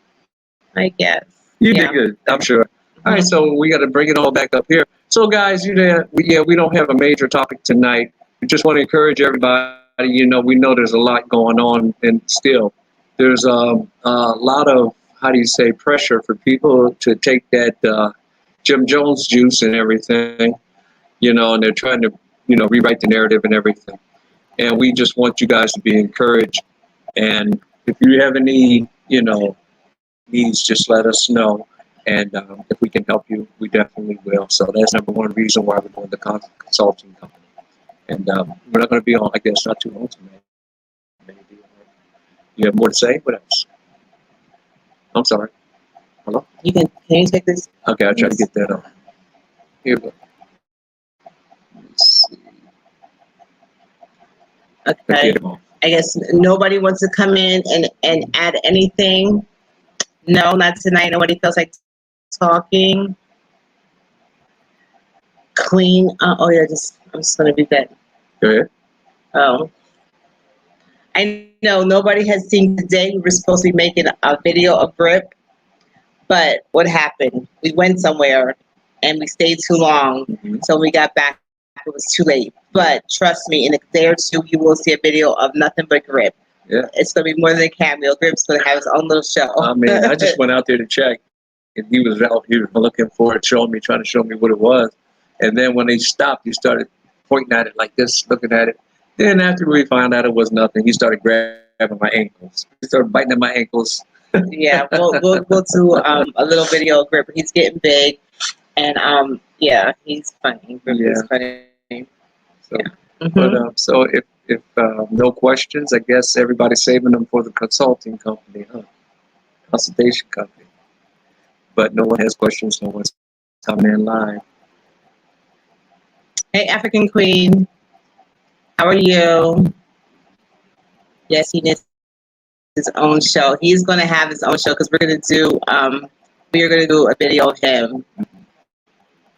I guess. You Yeah. did good, I'm sure. All right, so we got to bring it all back up here. So, guys, we don't have a major topic tonight. We just want to encourage everybody. You know, we know there's a lot going on, and still, there's a lot of, how do you say, pressure for people to take that Jim Jones juice and everything. You know, and they're trying to, rewrite the narrative and everything. And we just want you guys to be encouraged. And if you have any, needs, just let us know. And if we can help you, we definitely will. So that's number one reason why we're doing the consulting company. And we're not going to be on, I guess, not too long tonight. Maybe. You have more to say? What else? I'm sorry. Hello? Can you take this? Okay, I'll try to get that on. Here we go. Let's see. Okay. I guess nobody wants to come in and add anything. No, not tonight. Nobody feels like talking. Clean. Oh yeah, I'm just gonna be that. Go ahead. Oh. I know nobody has seen today. We were supposed to be making a video of Grip, but what happened? We went somewhere and we stayed too long. Mm-hmm. So when we got back, it was too late. But trust me, in a day or two, you will see a video of nothing but Grip. Yeah. It's going to be more than a cameo. Grip's going to have his own little show. I mean, I just went out there to check, and he was out here looking for it, trying to show me what it was. And then when he stopped, he started pointing at it like this, looking at it. Then after we found out it was nothing, he started grabbing my ankles. He started biting at my ankles. Yeah, we'll do a little video of Grip. He's getting big, and yeah, he's funny. Grip is funny. So, yeah. Mm-hmm. But so if no questions, I guess everybody's saving them for the consulting company, consultation company. But no one has questions. No one's coming in live. Hey, African Queen, how are you? Yes, he needs his own show. He's going to have his own show because we're going to do a video of him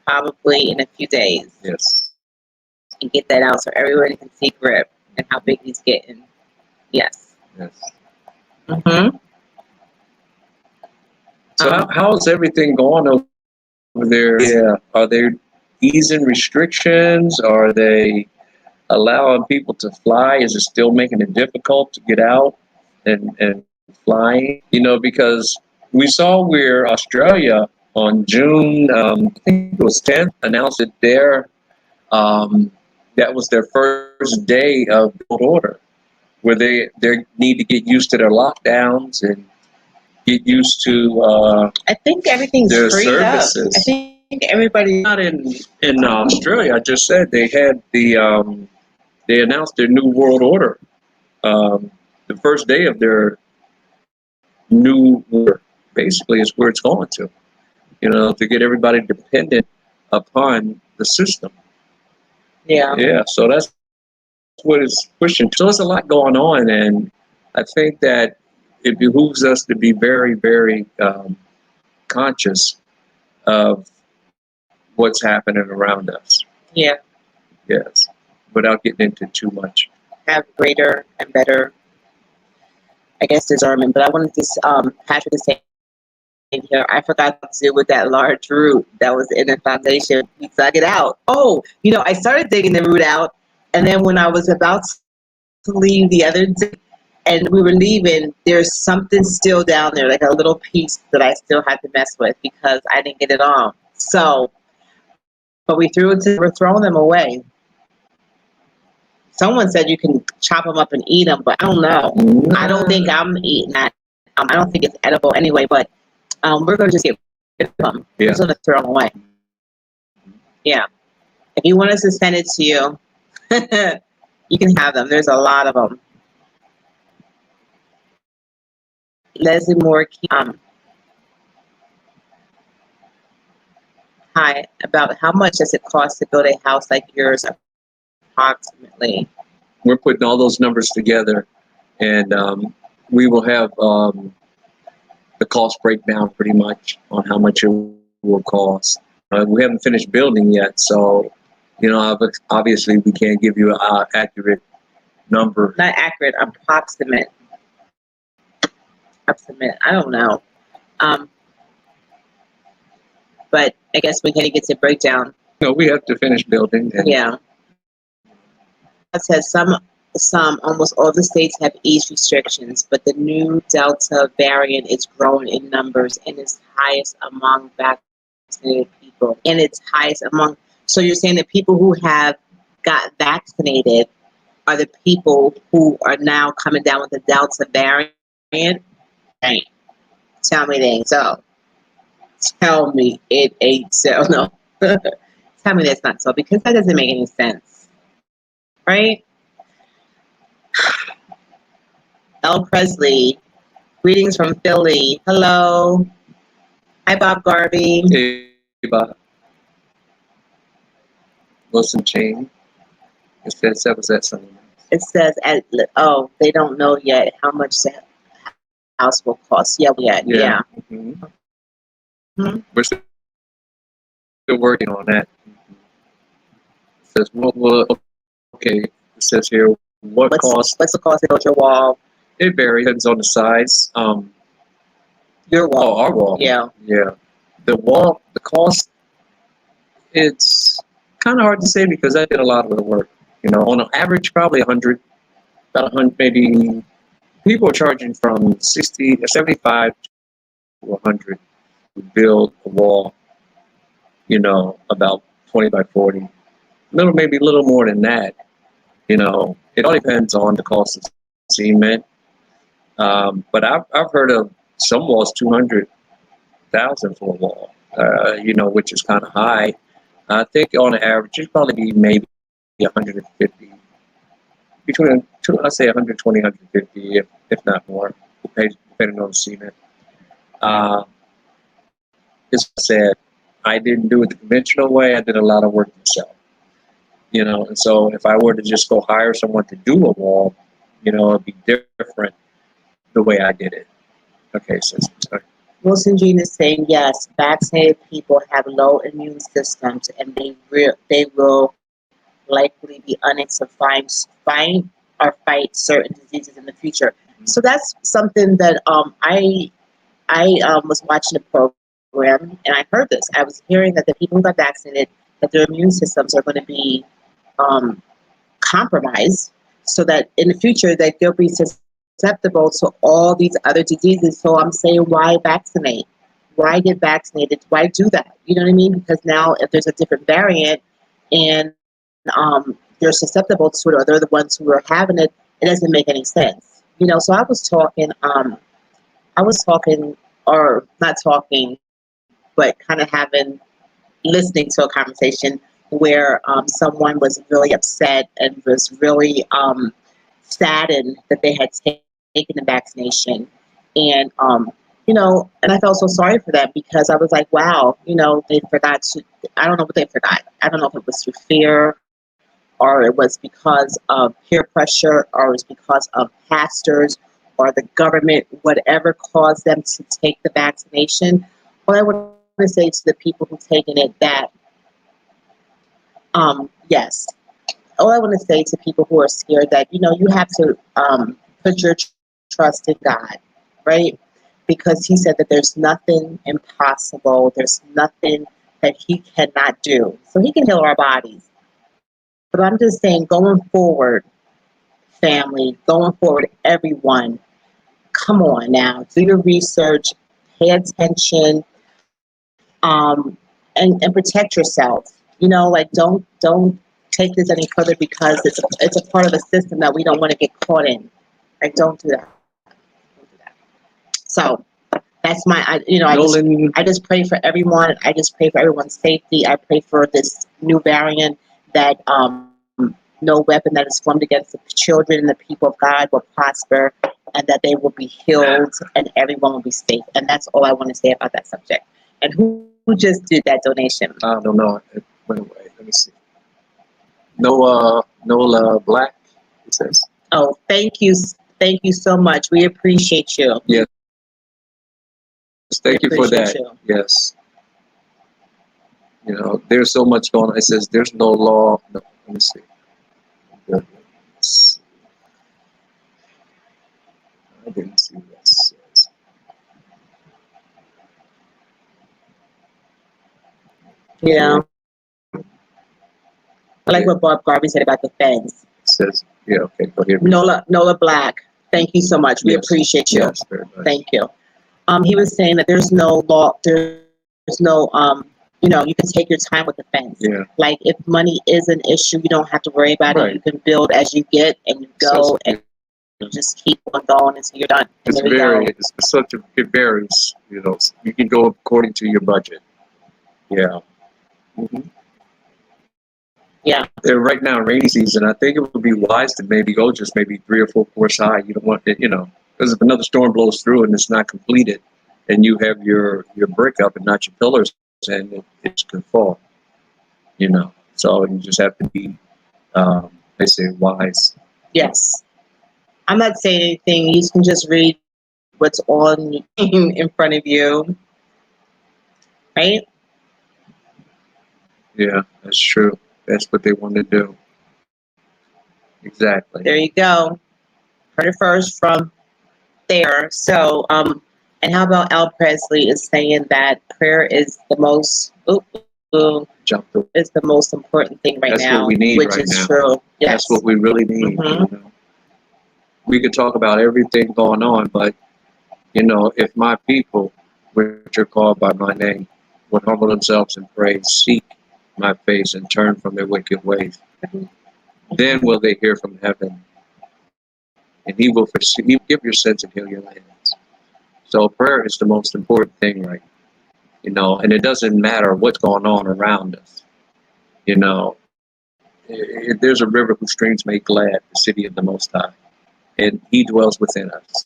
probably in a few days. Yes. And get that out so everyone can see Grip and how big he's getting. Yes. Yes. Mm-hmm. So how's everything going over there? Yeah. Are they easing restrictions? Are they allowing people to fly? Is it still making it difficult to get out and flying? Because we saw where Australia on June, I think it was 10th, announced that that was their first day of world order, where they need to get used to their lockdowns and get used to I think everything's their freed services. up. I think everybody. Not in Australia. I just said they had they announced their new world order, the first day of their new order. Basically, is where it's going to, to get everybody dependent upon the system. Yeah. Yeah. So that's what it's pushing. So there's a lot going on, and I think that it behooves us to be very, very conscious of what's happening around us. Yeah. Yes. Without getting into too much. Have greater and better, I guess, discernment. But I wanted to, Patrick is saying here, I forgot to do with that large root that was in the foundation. We dug it out. Oh, I started digging the root out, and then when I was about to leave the other day, and we were leaving, there's something still down there, like a little piece that I still had to mess with because I didn't get it on. So, but we're throwing them away. Someone said you can chop them up and eat them, but I don't know. I don't think I'm eating that. I don't think it's edible anyway, but we're going to just get rid of them. Yeah. We're just going to throw them away. Yeah. If you want us to send it to you, you can have them. There's a lot of them. Leslie Moore, hi, about how much does it cost to build a house like yours approximately? We're putting all those numbers together, and we will have the cost breakdown pretty much on how much it will cost. We haven't finished building yet, so obviously we can't give you an accurate number. Not accurate, approximate. Approximate. I don't know. Um, but I guess we can get to breakdown. No, we have to finish building. And Yeah. It says some, almost all the states have eased restrictions, but the new Delta variant is growing in numbers and is highest among vaccinated people. And it's highest among. So you're saying the people who have got vaccinated are the people who are now coming down with the Delta variant? Right. Tell me it ain't so. Tell me it ain't so. No. Tell me that's not so, because that doesn't make any sense. Right? L. Presley, greetings from Philly. Hello. Hi, Bob Garvey. Hey, Bob. Wilson Chain. It says that was that something. It says, they don't know yet how much the house will cost. Yeah. Mm-hmm. Hmm? We're still working on that. It says, okay. It says here, What's the cost to build your wall? It varies, depends on the size. Your wall. Oh, our wall. Yeah. The cost, it's kind of hard to say because I did a lot of the work. On an average, probably 100, about 100, maybe. People are charging from 75 to 100 to build a wall, about 20 by 40. Maybe a little more than that. It all depends on the cost of cement. But I've heard of some walls 200,000 for a wall, which is kind of high. I think on average it'd probably be maybe 150, I say 120, 150, if not more, depending on the cement. As I said, I didn't do it the conventional way. I did a lot of work myself. And so if I were to just go hire someone to do a wall, it'd be different the way I did it. Okay, so Wilson Jean is saying, yes, vaccinated people have low immune systems and they will likely be unable to find or fight certain diseases in the future. Mm-hmm. So that's something that I was watching a program and I heard this. I was hearing that the people who got vaccinated, that their immune systems are going to be compromised, so that in the future that they'll be susceptible to all these other diseases. So I'm saying, why vaccinate? Why get vaccinated? Why do that? You know what I mean? Because now if there's a different variant and they're susceptible to it, or they're the ones who are having it, it doesn't make any sense. So I was talking, or not talking, but kind of listening to a conversation where someone was really upset and was really saddened that they had taken the vaccination. And, and I felt so sorry for them because I was like, wow, they forgot to, I don't know what they forgot. I don't know if it was through fear or it was because of peer pressure or it was because of pastors or the government, whatever caused them to take the vaccination. What I want to say to the people who've taken it that, yes, all I want to say to people who are scared that, you have to put your trust in God, right? Because he said that there's nothing impossible. There's nothing that he cannot do. So he can heal our bodies. But I'm just saying, going forward, family, going forward, everyone, come on now, do your research, pay attention, and protect yourself. Don't take this any further because it's a part of the system that we don't want to get caught in. Like, don't do that. Don't do that. So that's I just pray for everyone. I just pray for everyone's safety. I pray for this new variant that no weapon that is formed against the children and the people of God will prosper, and that they will be healed and everyone will be safe. And that's all I want to say about that subject. And who just did that donation? I don't know. It went away. Let me see. Nola Black, it says. Oh, thank you. Thank you so much. We appreciate you. Yes. Thank you for that. You. Yes. There's so much going on. It says there's no law. No, let me see. I didn't see what it says. Yeah. I like what Bob Garvey said about the feds. It says, yeah, okay, go ahead. Nola Black, thank you so much. We Yes. appreciate you. Yes, very much. Thank you. He was saying that there's no law, there's no, you can take your time with the fence. Yeah. Like if money is an issue, you don't have to worry about Right. it. You can build as you get and you go So, and you just keep on going until you're done. And It's there we very, go. it's such a, it varies, you can go according to your budget. Yeah. hmm Yeah. And right now, rainy season, I think it would be wise to maybe go just maybe 3 or 4 course high. You don't want it, because if another storm blows through and it's not completed, and you have your brick up and not your pillars, and it can fall. So you just have to be, they say, wise. Yes. I'm not saying anything. You can just read what's on in front of you. Right? Yeah, that's true. That's what they want to do. Exactly. There you go. Heard it first from there. So, and how about Al Presley is saying that prayer is the most Jump through. is the most important thing right That's now, what we need which right is now. true. Yes. That's what we really need. Mhm. We could talk about everything going on, but if my people, which are called by my name, would humble themselves and pray, seek my face, and turn from their wicked ways, then will they hear from heaven, and he will give your sins and heal your lands. So prayer is the most important thing, right? And it doesn't matter what's going on around us. There's a river whose streams make glad the city of the Most High, and He dwells within us.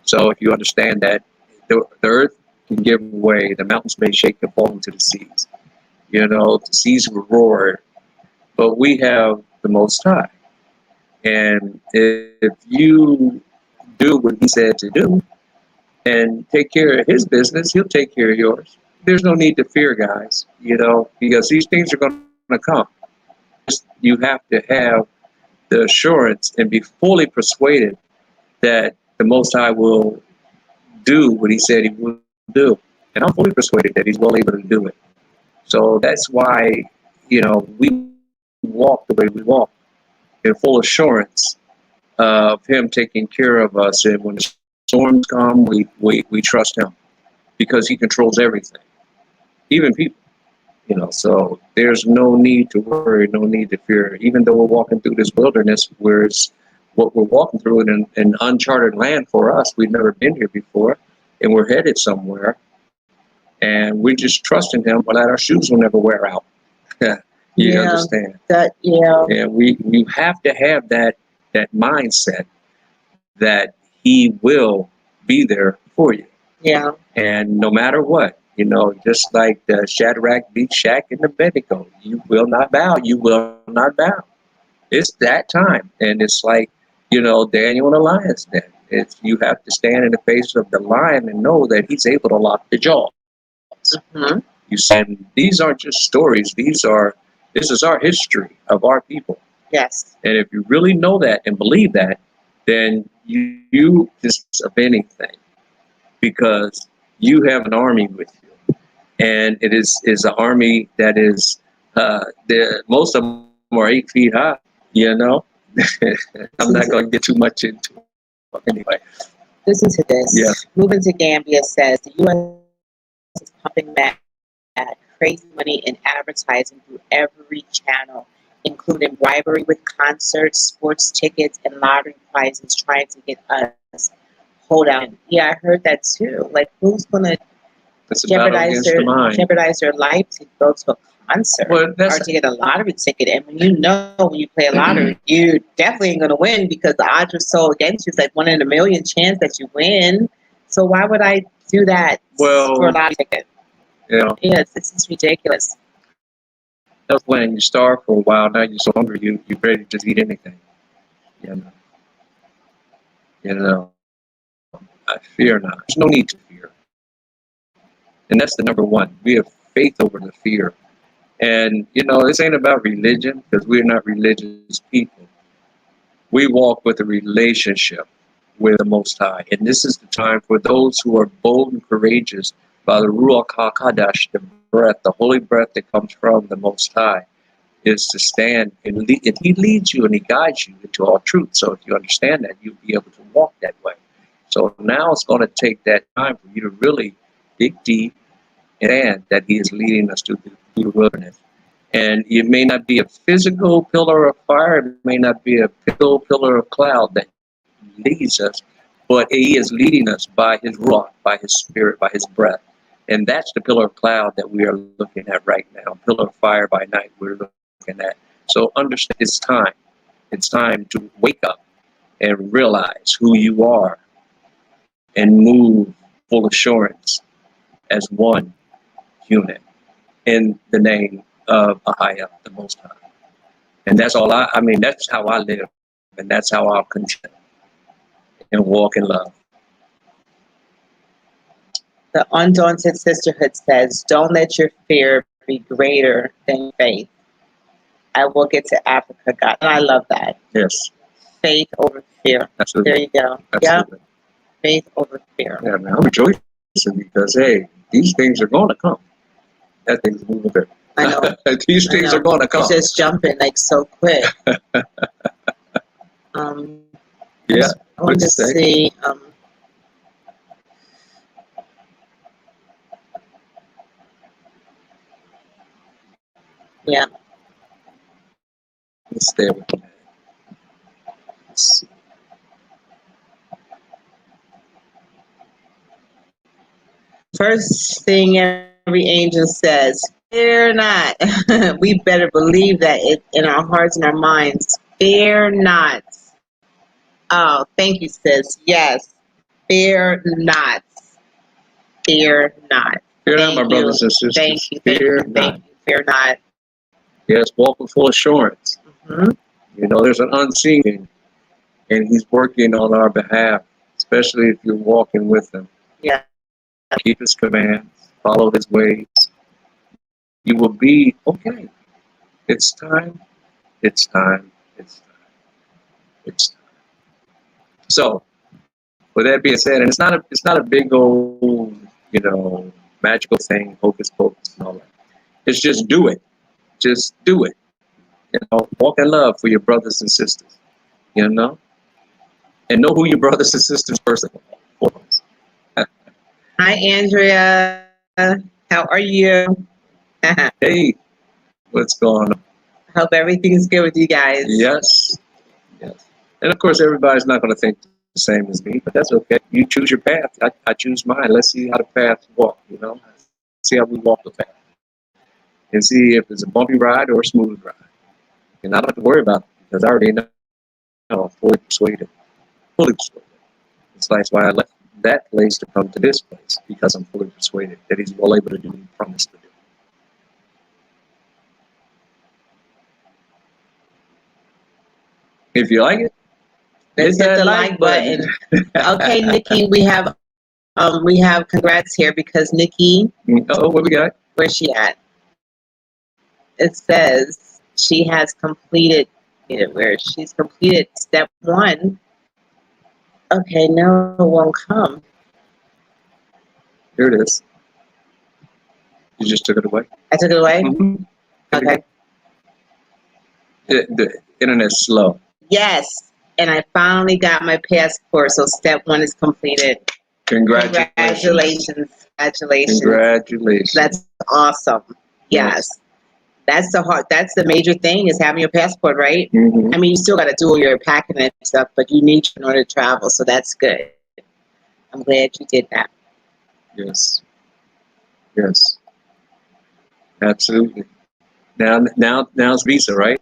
So if you understand that the earth can give way, the mountains may shake and fall into the seas. The seas will roar, but we have the Most High. And if you do what He said to do and take care of His business, He'll take care of yours. There's no need to fear, guys, because these things are going to come. You have to have the assurance and be fully persuaded that the Most High will do what He said He will do. And I'm fully persuaded that He's well able to do it. So that's why, we walk the way we walk in full assurance of Him taking care of us. And when the storms come, we trust Him because He controls everything, even people. So there's no need to worry, no need to fear. Even though we're walking through this wilderness, where it's what we're walking through in an uncharted land for us. We've never been here before, and we're headed somewhere. And we're just trusting Him, but our shoes will never wear out. You understand? And we have to have that mindset that He will be there for you. Yeah. And no matter what, just like the Shadrach, Meshach, and Abednego, you will not bow. You will not bow. It's that time. And it's like, Daniel in the lion's den. You have to stand in the face of the lion and know that he's able to lock the jaws. Mm-hmm. You said these aren't just stories. This is our history of our people. Yes. And if you really know that and believe that, then you just of anything, because you have an army with you, and it is an army that is most of them are 8 feet high. I'm not going to get too much into it anyway. Listen to this. Yeah. Moving to Gambia says the U.S. is pumping mad crazy money in advertising through every channel, including bribery with concerts, sports tickets, and lottery prizes, trying to get us hold out. Yeah, I heard that too. Like, who's gonna jeopardize their life to go to a concert or to get a lottery ticket? And when you play a lottery, you definitely ain't gonna win because the odds are so against you. It's like 1 in a million chance that you win. So why would I do that for a lottery ticket? Yeah, it's just ridiculous. That's when you starve for a while. Now you're so hungry, you're ready to just eat anything. I fear not. There's no need to fear. And that's the number one. We have faith over the fear. And, this ain't about religion, because we're not religious people. We walk with a relationship. with the Most High. And this is the time for those who are bold and courageous by the Ruach HaKodesh, the breath, the holy breath that comes from the Most High, is to stand and He leads you and He guides you into all truth. So if you understand that, you'll be able to walk that way. So now it's going to take that time for you to really dig deep and that He is leading us through the wilderness. And it may not be a physical pillar of fire, it may not be a pillar of cloud that leads us, but He is leading us by His ruach, by His spirit, by His breath. And that's the pillar of cloud that we are looking at right now. Pillar of fire by night we're looking at. So understand it's time. It's time to wake up and realize who you are and move full assurance as one unit in the name of Ahaya, the Most High. And that's all I mean, that's how I live. And that's how I'll continue and walk in love. The Undaunted Sisterhood says, don't let your fear be greater than faith. I will get to Africa, God. And I love that. Yes. Faith over fear. Absolutely. There you go. Absolutely. Yep. Faith over fear. Yeah, man, I'm rejoicing because, hey, these things are going to come. That thing's moving quick. I know. These things are going to come. It's just jumping like so quick. Yeah. I want to see. Yeah. Let's stay with that. Let's see. First thing every angel says, fear not. We better believe that it in our hearts and our minds. Fear not. Oh, thank you, sis. Yes. Fear not. Fear not. Fear not, my brothers and sisters. Thank you. Fear Thank you. not. Thank you. Fear not. Yes, walk with full assurance. Mm-hmm. You know, there's an unseen, and He's working on our behalf, especially if you're walking with Him. Yeah. Keep His commands, follow His ways. You will be okay. It's time. It's time. It's time. It's time. So, with that being said, and it's not a big old, magical thing, hocus pocus and all that. It's just do it. Just do it. Walk in love for your brothers and sisters. And know who your brothers and sisters first of all. Hi, Andrea. How are you? Hey, what's going on? Hope everything's good with you guys. Yes. Yes. And of course, everybody's not going to think the same as me, but that's okay. You choose your path. I choose mine. Let's see how the path walk, See how we walk the path. And see if it's a bumpy ride or a smooth ride. And I don't have to worry about it because I already know I'm fully persuaded. Fully persuaded. That's why I left that place to come to this place, because I'm fully persuaded that He's well able to do what He promised to do. If you like it, let's hit the like button. Okay, Nikki, we have congrats here because Nikki. Oh, what we got? Where's she at? It says she has completed. She's completed step 1. Okay, no, it won't come. Here it is. You just took it away. I took it away. Mm-hmm. Okay. The internet's slow. Yes, and I finally got my passport, so step 1 is completed. Congratulations. Congratulations. That's awesome. Yes. That's the major thing is having your passport, right? Mm-hmm. I mean, you still got to do all your packing and stuff, but you need in order to travel, so that's good. I'm glad you did that. Yes. Yes. Absolutely. Now it's visa, right?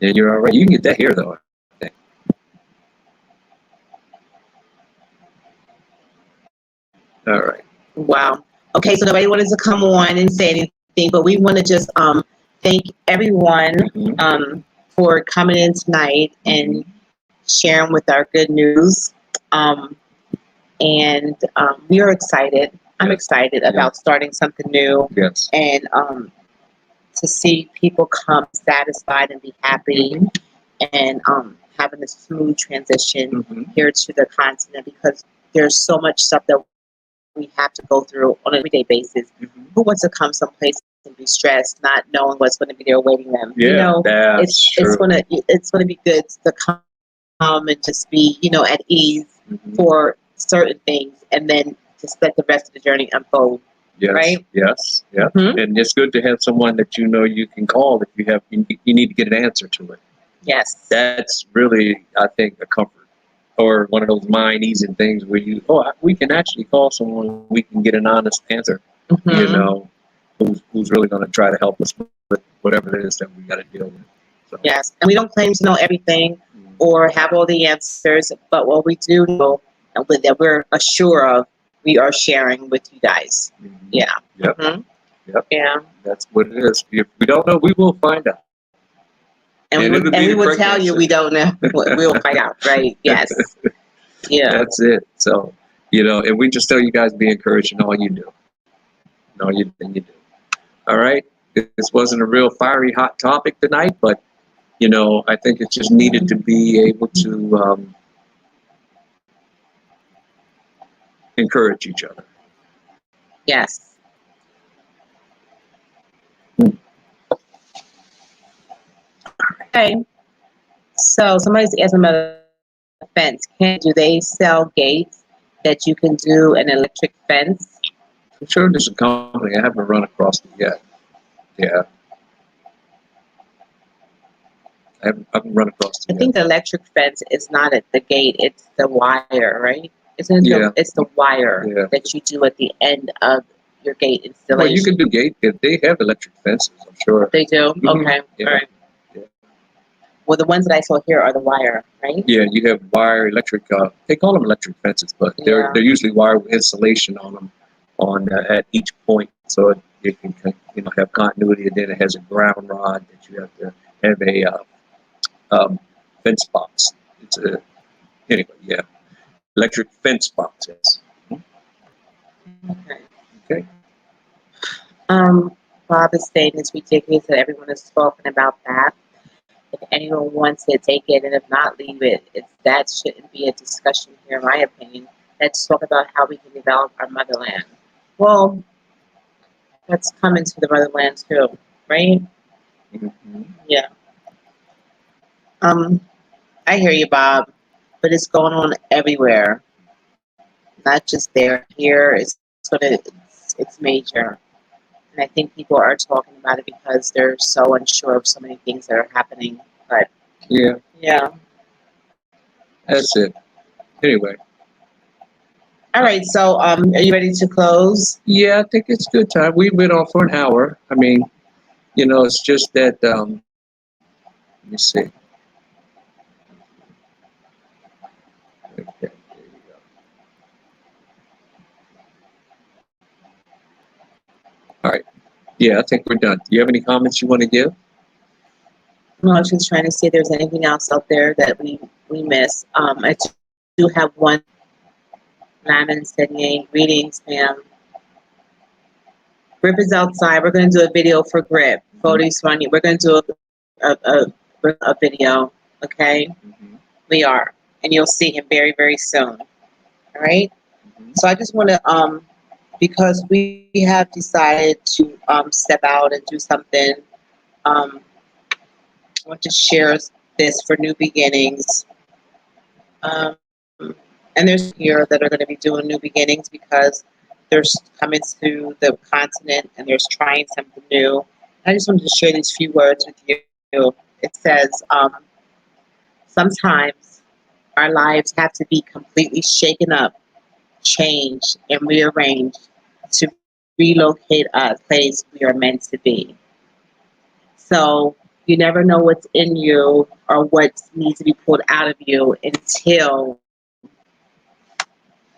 And you're all right. You can get that here, though, I think. All right. Wow. Okay, so nobody wanted to come on and say anything, but we want to just thank everyone for coming in tonight and sharing with our good news. And we are excited. I'm excited about starting something new. Yes. And to see people come satisfied and be happy. And having a smooth transition Hmm. here to the continent, because there's so much stuff that we have to go through on an everyday basis. Hmm. Who wants to come someplace and be stressed, not knowing what's going to be there awaiting them? Yeah, that's It's true. gonna be good to come and just be, at ease Hmm. for certain things, and then just let the rest of the journey unfold. Yes, Right? yes, yeah. Hmm. And it's good to have someone that you can call if you need to get an answer to it. Yes. That's really, I think, a comfort, or one of those mind easing things where we can actually call someone, we can get an honest answer. You Hmm. know, who's really going to try to help us with whatever it is that we got to deal with. So, Yes. And we don't claim to know everything mm, or have all the answers, but what we do know and that we're assured of, we are sharing with you guys. mhm. Yeah. Yep, Hmm. yep. Yeah. That's what it is. If we don't know, we will find out. And And it'll be we the will correct tell you answer. we don't know. We'll find out. Right. Yes. Yeah. That's it. So, and we just tell you guys be encouraged in all you do. In all you do. All right. This wasn't a real fiery, hot topic tonight, but, I think it's just needed to be able to encourage each other. Yes. Okay. So somebody's asking about a fence. Do they sell gates that you can do an electric fence? I'm sure there's a company. I haven't run across it yet. Yeah. I haven't run across I it think yet. the electric fence is not at the gate, it's the wire, right? Isn't it Yeah. it's the wire Yeah. that you do at the end of your gate installation. Well, you can do gate if they have electric fences, I'm sure. They do? Mhm. Okay. Yeah. All right. Yeah. Well, the ones that I saw here are the wire, right? Yeah, you have wire electric. They call them electric fences, but Yeah. they're usually wire with insulation on them at each point, so it can have continuity. And then it has a ground rod that you have to have a fence box. It's a Anyway, yeah, electric fence box. Yes. Okay. Okay. Bob is saying it's ridiculous that everyone is talking about that. If anyone wants it, take it, and if not, leave it. That shouldn't be a discussion here, in my opinion. Let's talk about how we can develop our motherland. Well, let's come into the motherland too, right? Mm-hmm. Yeah. I hear you, Bob, but it's going on everywhere, not just there. Here, it's major, and I think people are talking about it because they're so unsure of so many things that are happening. But Yeah, yeah. that's it. Anyway, All right. So, are you ready to close? yeah, I think it's good time. We went on for an hour. I mean, it's just that. Let me see. Okay, there you go. All right. Yeah, I think we're done. Do you have any comments you want to give? No, I was just trying to see if there's anything else out there that we miss. I do have one. Lyman said, "Yay, greetings, ma'am. Grip is outside. We're going to do a video for Grip. Cody's funny. We're going to do a video. Okay, Mm-hmm. we are, and you'll see him very, very soon. All right. Mm-hmm. So I just want to because we have decided to step out and do something. I want to share this for new beginnings. Um, and there's here that are going to be doing new beginnings because they're coming to the continent and they're trying something new. I just wanted to share these few words with you. It says, sometimes our lives have to be completely shaken up, changed, and rearranged to relocate us place we are meant to be. So you never know what's in you or what needs to be pulled out of you until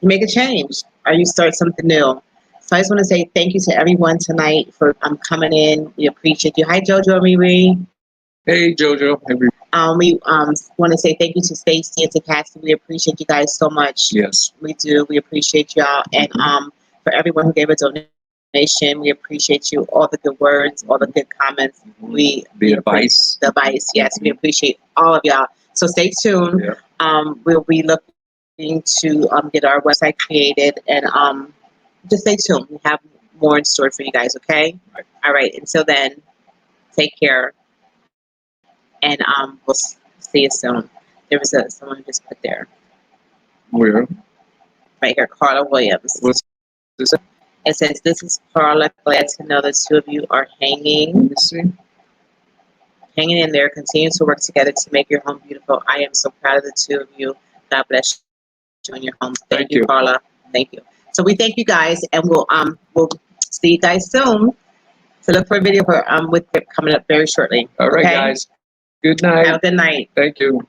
you make a change or you start something new. So I just want to say thank you to everyone tonight for coming in. We appreciate you. Hi, Jojo and Riri. Hey, Jojo. We want to say thank you to Stacey and to Cassie. We appreciate you guys so much. Yes. We do. We appreciate y'all. And for everyone who gave a donation, we appreciate you. All the good words, all the good comments. The advice. The advice. Yes, we appreciate all of y'all. So stay tuned. Yeah. We'll be looking to get our website created, and just stay tuned. We have more in store for you guys. Okay. Right. All right. Until then, take care, and we'll see you soon. There was someone just put there Where? right here, Carla Williams. What's this? It says, "This is Carla. Glad to know the two of you are Let hanging me see. in there. Continue to work together to make your home beautiful. I am so proud of the two of you. God bless you in your home." Thank you, Carla. Thank you. So we thank you guys, and we'll see you guys soon. So look for a video for with it coming up very shortly. All right, Okay? guys. Good night. Have a good night. Thank you.